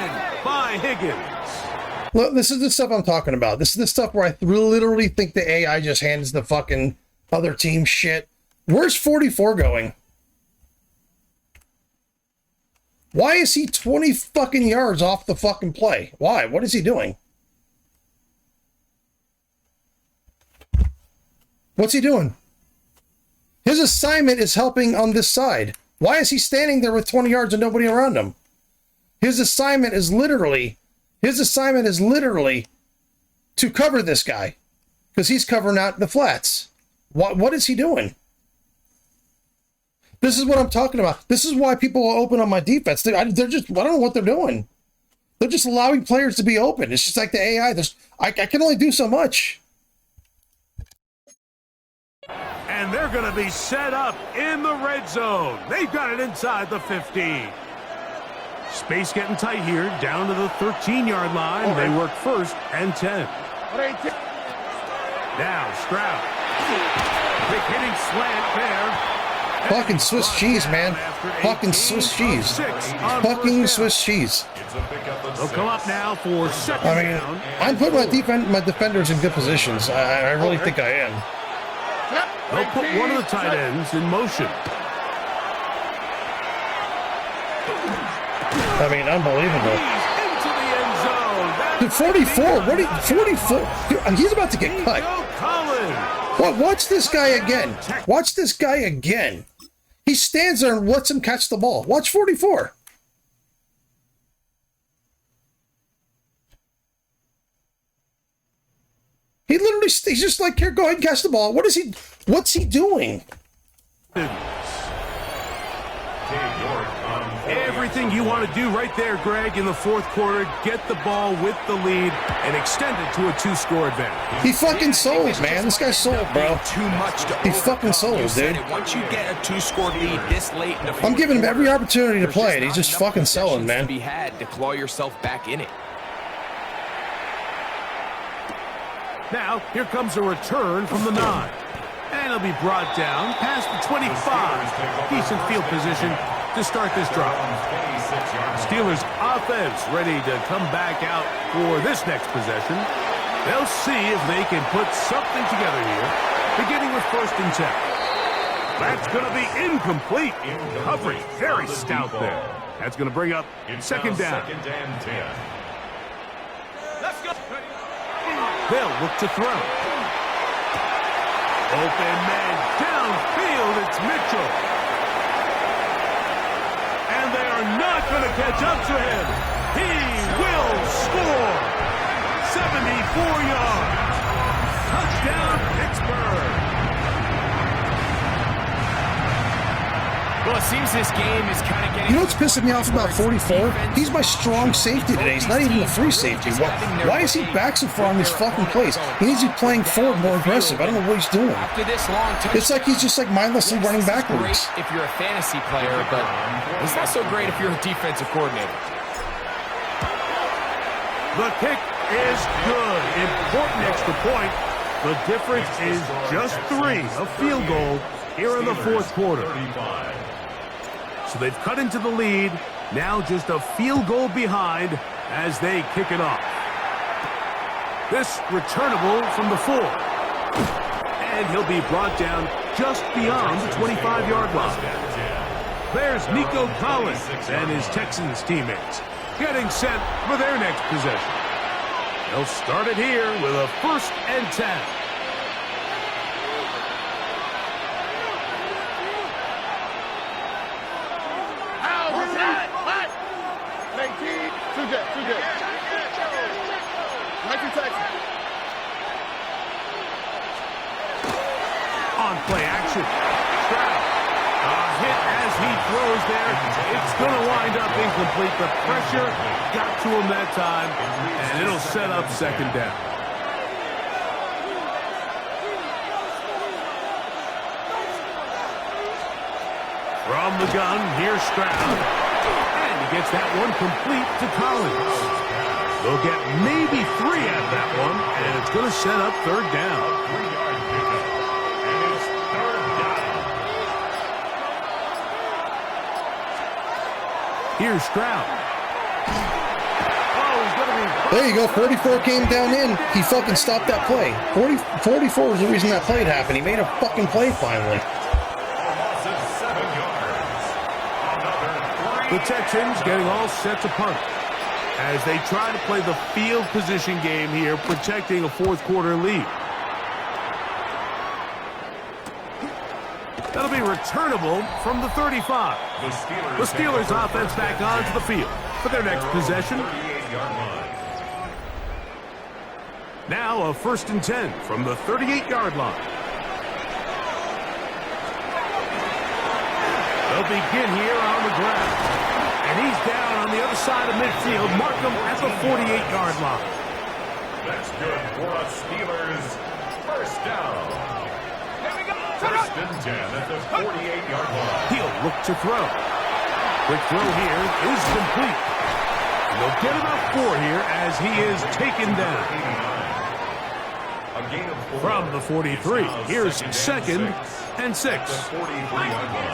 By Higgins. Look, this is the stuff I'm talking about. This is the stuff where I literally think the AI just hands the fucking other team shit. Where's 44 going? Why is he 20 fucking yards off the fucking play? Why? What is he doing? What's he doing? His assignment is helping on this side. Why is he standing there with 20 yards and nobody around him? His assignment is literally to cover this guy because he's covering out the flats. What is he doing? This is what I'm talking about. This is why people are open on my defense. They're just, I don't know what they're doing. They're just allowing players to be open. It's just like the AI. I can only do so much. And they're going to be set up in the red zone. They've got it inside the 15. Space getting tight here, down to the 13-yard line. They work first and 10. Now Stroud. Big hitting slant there. Fucking Swiss cheese, man. Fucking Swiss cheese. Fucking Swiss cheese. They'll come up now for second down. I'm putting my defenders in good positions. I really think I am. They'll put one of the tight ends in motion. I mean, unbelievable. Into the end zone. Dude, 44. Dude, he's about to get cut. Watch this guy again. Watch this guy again. He stands there and lets him catch the ball. Watch 44. He literally, he's just like, here, go ahead and catch the ball. What's he doing? Everything you want to do right there, Greg, in the fourth quarter. Get the ball with the lead and extend it to a 2-score advantage. He fucking sold, man. This guy's sold, bro. Too much to He fucking sold, dude. Once you get a 2-score lead this late in the I'm giving him every opportunity to play it. He's just fucking selling, man. To be had to claw yourself back in it. Now, here comes a return from the 9. And it'll be brought down past the 25. Decent field position to start this drive. Steelers offense ready to come back out for this next possession. They'll see if they can put something together here, beginning with 1st and 10. That's going to be incomplete. Coverage very stout there. That's going to bring up second down. Let's go. They'll look to throw. Open man downfield, it's Mitchell. And they are not going to catch up to him. He will score. 74 yards. Touchdown, Pittsburgh. Well, it seems this game is kind of getting... You know what's pissing me off about 44? He's my strong safety today. He's not even a free safety. Why is he back so far on these fucking plays? He needs to be playing forward more aggressive. I don't know what he's doing. After this long touch, It's like he's just like mindlessly running great backwards. if you're a fantasy player, but it's not so great if you're a defensive coordinator. The kick is good. Important extra point. The difference is just 3, a field goal here in the fourth quarter. So they've cut into the lead. Now just a field goal behind as they kick it off. This returnable from the 4. And he'll be brought down just beyond the 25-yard line. There's Nico Collins and his Texans teammates getting set for their next possession. They'll start it here with a 1st and 10. On play action. Stroud. A hit as he throws there. It's going to wind up incomplete. The pressure got to him that time, and it'll set up 2nd down. From the gun, here's Stroud. And he gets that one complete to Collins. They'll get maybe 3 out of that one, and it's going to set up 3rd down. 3-yard pickup. And it's 3rd down. Here's Stroud. Oh, he's going to be... There you go, 44 came down in. He fucking stopped that play. 44 was the reason that play happened. He made a fucking play finally. Loss of 7 yards. Another 3. The Texans getting all set to punt as they try to play the field position game here, protecting a fourth quarter lead. That'll be returnable from the 35. The Steelers offense back onto the field for their next possession. 38-yard line. Now a 1st and 10 from the 38-yard line. They'll begin here on the ground. And he's down on the other side of midfield. Mark him at the 48-yard line. That's good for a Steelers 1st down. 1st and 10 at the 48-yard line. He'll look to throw. Quick throw here is complete. They'll get about 4 here as he is taken down. A gain of 4. From the 43, here's 2nd and 6. 43-yard line.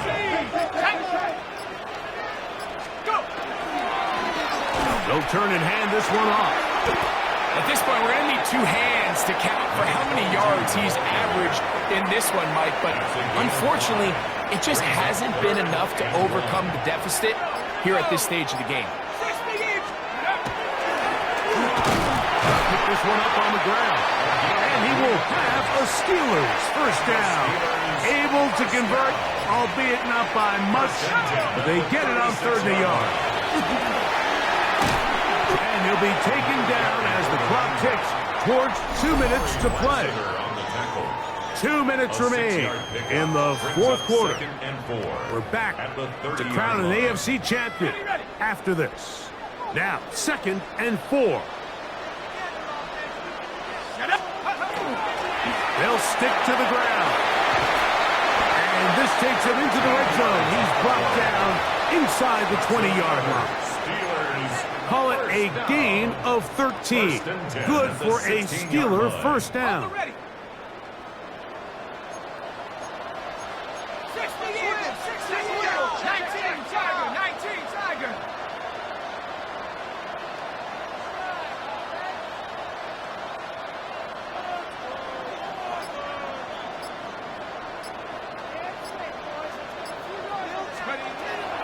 They'll turn and hand this one off. At this point, we're going to need 2 hands to count for how many yards he's averaged in this one, Mike. But unfortunately, it just hasn't been enough to overcome the deficit here at this stage of the game. Pick this one up on the ground. And he will have a Steelers 1st down. Able to convert, albeit not by much. But they get it on 3rd and a yard. And he'll be taken down as the clock ticks towards 2 minutes to play. 2 minutes remain in the fourth quarter. We're back to crown an AFC champion after this. Now, 2nd and 4. They'll stick to the ground. And this takes him into the red zone. He's brought down inside the 20-yard line. Call it a gain of 13. Good for a Steeler 1st down.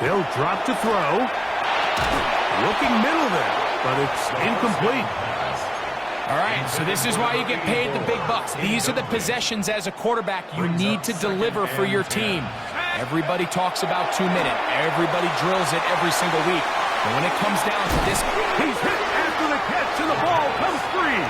They'll drop to throw. Looking middle there, but it's incomplete. All right, so this is why you get paid the big bucks. These are the possessions as a quarterback you need to deliver for your team. Everybody talks about 2 minutes. Everybody drills it every single week. But when it comes down to this... He's hit after the catch, and the ball comes free.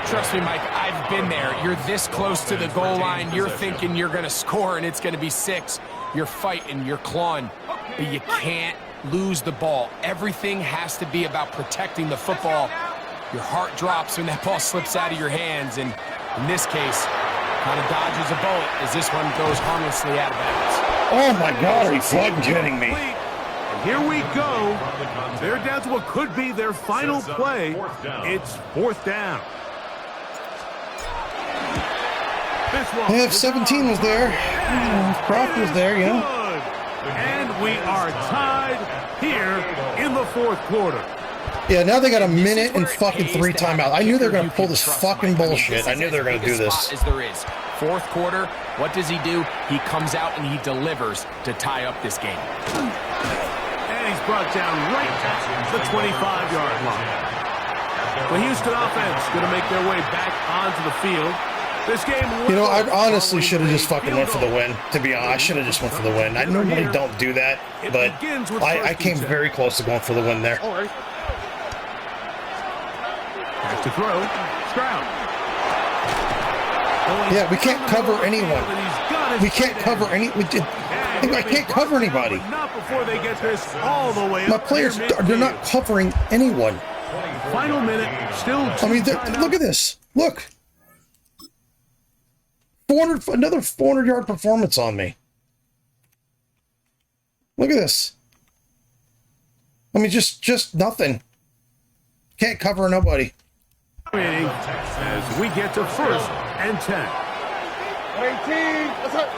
Trust me, Mike, I've been there. You're this close to the goal line. You're thinking you're going to score, and it's going to be 6. you're fighting, you're clawing, but you can't lose the ball. Everything has to be about protecting the football. Your heart drops when that ball slips out of your hands, and in this case, kind of dodges a bullet as this one goes harmlessly out of bounds. Oh my God, are you fucking kidding me? And here we go. They're down to what could be their final play. It's fourth down. This one. Yeah, if 17 was there, Croft was there, you know. And we are tied here in the fourth quarter. Yeah, now they got a minute and fucking 3 timeouts. I knew they were going to pull this fucking bullshit. I knew they were going to do this. As there is. Fourth quarter, what does he do? He comes out and he delivers to tie up this game. And he's brought down right at the 25-yard line. The Houston offense going to make their way back onto the field. This game, you know, I honestly should have just fucking went for the win. To be honest, I should have just went for the win. I normally don't do that, but I came very close to going for the win there. Back to throw. Stroud. Yeah, we can't cover anyone. We can't cover any. I can't cover anybody. Not before they get this all the way. My players, they're not covering anyone. Final minute, still. I mean, look at this. Look. Another 400-yard performance on me. Look at this. I mean, just nothing. Can't cover nobody. As we get to first and 10. 18. What's up?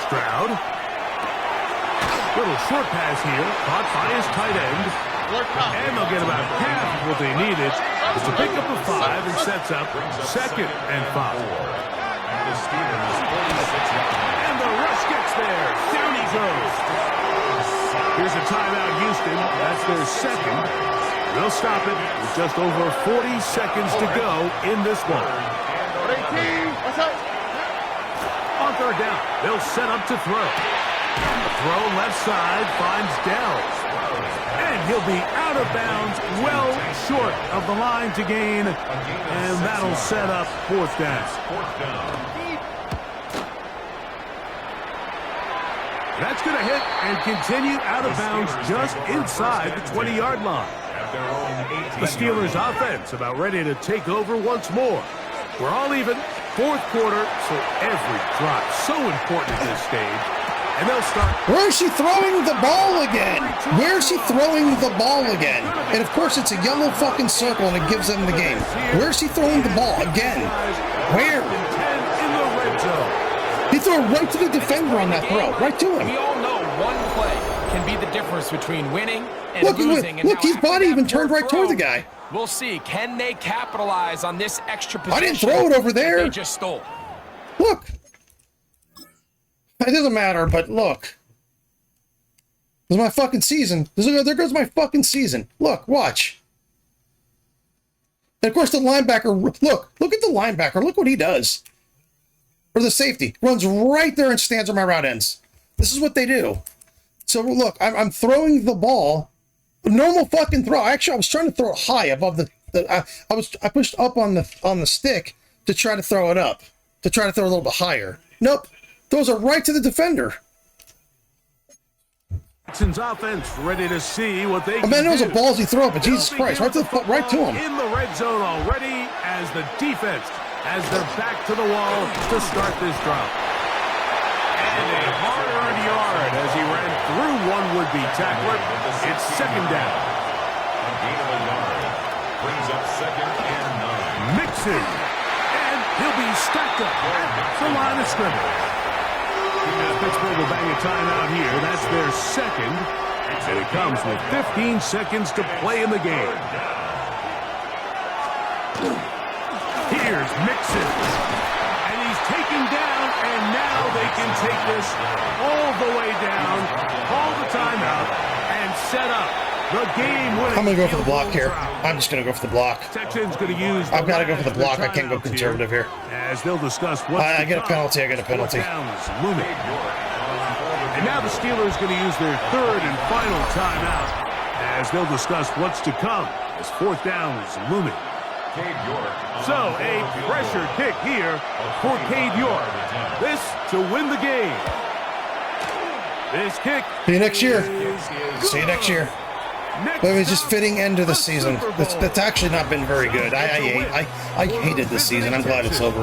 Stroud. Little short pass here, caught by his tight end. And they'll get about half of what they needed. It's a pick up of 5 and sets up second and 5. And the rush gets there. Down he goes. Here's a timeout, Houston. That's their second. They'll stop it with just over 40 seconds to go in this one. 18. What's up? On third down, they'll set up to throw. The throw left side finds Dell. And he'll be out of bounds, well short of the line to gain. And that'll set up fourth down. That's going to hit and continue out of bounds just inside the 20-yard line. The Steelers' offense about ready to take over once more. We're all even, fourth quarter, so every drive so important at this stage. And they'll start. Where is she throwing the ball again? Where is she throwing the ball again? And of course, it's a yellow fucking circle, and it gives them the game. Where is she throwing the ball again? Where? He threw it right to the defender on that throw, right to him. We all know one play can be the difference between winning and losing. Look, his body even turned right toward the guy. We'll see. Can they capitalize on this extra position? I didn't throw it over there. They just stole. Look. It doesn't matter, but look. This is my fucking season. There goes my fucking season. Look, watch. And of course the linebacker, look at the linebacker. Look what he does. Or the safety. Runs right there and stands on my route ends. This is what they do. So look, I'm throwing the ball. Normal fucking throw. Actually, I was trying to throw it high above I pushed up on the stick to try to throw it up. To try to throw a little bit higher. Nope. Throws it right to the defender. Texans offense ready to see what they can do. Man, it was a ballsy throw, but Jesus They'll Christ, right to him. In the red zone already as the defense has their back to the wall to start this drive. And a hard-earned yard as he ran through one would-be tackler. It's second down. Brings up second and 9. Mixon. And he'll be stacked up at the line of scrimmage. Pittsburgh will bang a timeout here. That's their second. And it comes with 15 seconds to play in the game. Here's Mixon. And he's taken down, and now they can take this all the way down, call the timeout, and set up the game-winning. I'm going to go for the block here. I'm just going to go for the block. Texans going to use. I've got to go for the block. I can't go conservative here. As they'll discuss what. I get a penalty. I get a penalty. And now the Steelers going to use their third and final timeout as they'll discuss what's to come as fourth down is looming. Cade York. So a pressure kick here for Cade York. This to win the game. This kick. See you next year. is See you next year. Next But it was just up, fitting end to the the season. Super That's Bowl. actually not been very good. I hated this season. I'm glad it's over.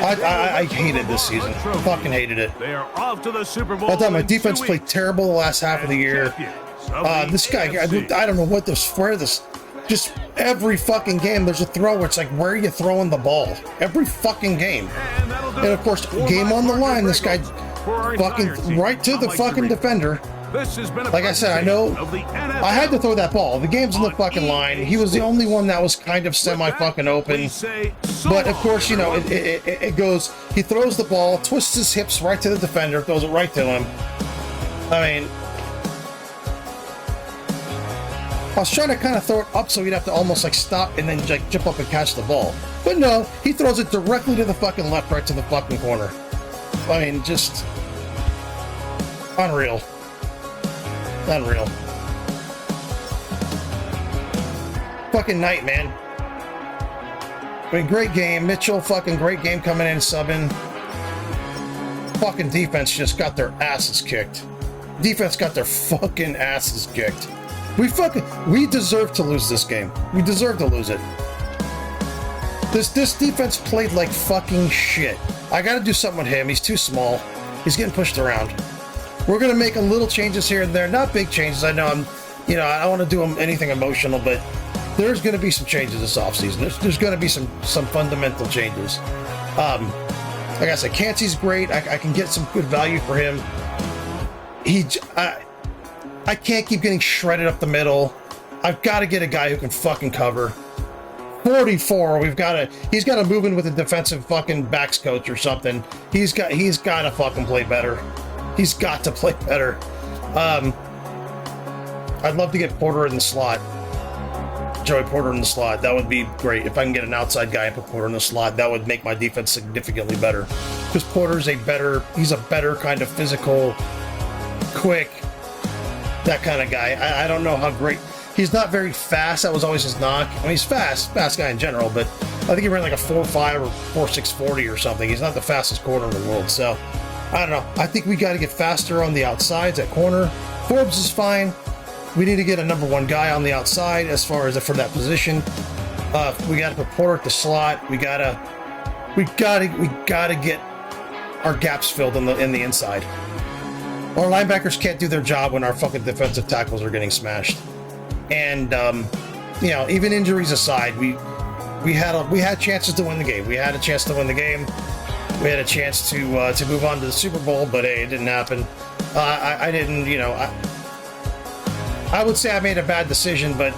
I hated this season. Fucking hated it. They are off to the Super Bowl. I thought my in defense 2 played weeks. terrible the last half of the year. Champions of the This guy, AFC. I don't know what this, where this, just every fucking game there's a throw where it's like, where are you throwing the ball? Every fucking game. And that'll do And of it course, for game my on the partner, line, this guy Grego. For our entire fucking team, right to I'm the Mike fucking Cerrito. defender. This has been a Like I said, I know of the NFL. I had to throw that ball. The game's in the fucking line. He was the only one that was kind of semi-fucking open. We say so But of long, course, you know, everyone. it goes, he throws the ball, twists his hips right to the defender, throws it right to him. I mean, I was trying to kind of throw it up so he'd have to almost like stop and then like jump up and catch the ball. But no, he throws it directly to the fucking left, right to the fucking corner. I mean, just unreal. Unreal. Fucking night, man. I mean, great game. Mitchell, fucking great game coming in, subbing. Fucking defense just got their asses kicked. Defense got their fucking asses kicked. We deserve to lose this game. We deserve to lose it. This defense played like fucking shit. I gotta do something with him. He's too small. He's getting pushed around. We're gonna make a little changes here and there. Not big changes. I know I don't want to do anything emotional, but there's gonna be some changes this offseason. There's gonna be some fundamental changes. Like I said, Cansey's great. I can get some good value for him. I can't keep getting shredded up the middle. I've got to get a guy who can fucking cover. 44. He's got to move in with a defensive fucking backs coach or something. He's got to fucking play better. He's got to play better. I'd love to get Porter in the slot. Joey Porter in the slot. That would be great. If I can get an outside guy and put Porter in the slot, that would make my defense significantly better. Because Porter's he's a better kind of physical, quick, that kind of guy. I don't know how great. He's not very fast. That was always his knock. I mean, he's fast guy in general, but I think he ran like a 4.5 or 4.6 40 or something. He's not the fastest corner in the world. So I don't know. I think we got to get faster on the outsides at corner. Forbes is fine. We need to get a number one guy on the outside as far as for that position. We got to put Porter at the slot. We gotta get our gaps filled in the inside. Our linebackers can't do their job when our fucking defensive tackles are getting smashed. And even injuries aside, we had chances to win the game. We had a chance to win the game. We had a chance to move on to the Super Bowl, but hey, it didn't happen. I didn't, I would say I made a bad decision, but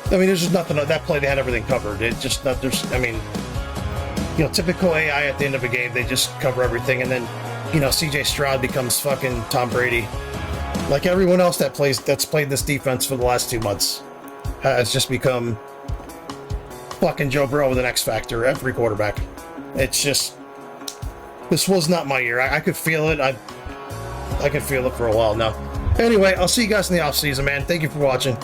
I mean, there's just nothing. That play, they had everything covered. It just not. There's, I mean, typical AI at the end of a game, they just cover everything, and then, CJ Stroud becomes fucking Tom Brady, like everyone else that's played this defense for the last 2 months, has just become fucking Joe Burrow with an X factor. Every quarterback. It's just, this was not my year. I could feel it. I could feel it for a while now. Anyway, I'll see you guys in the offseason, man. Thank you for watching.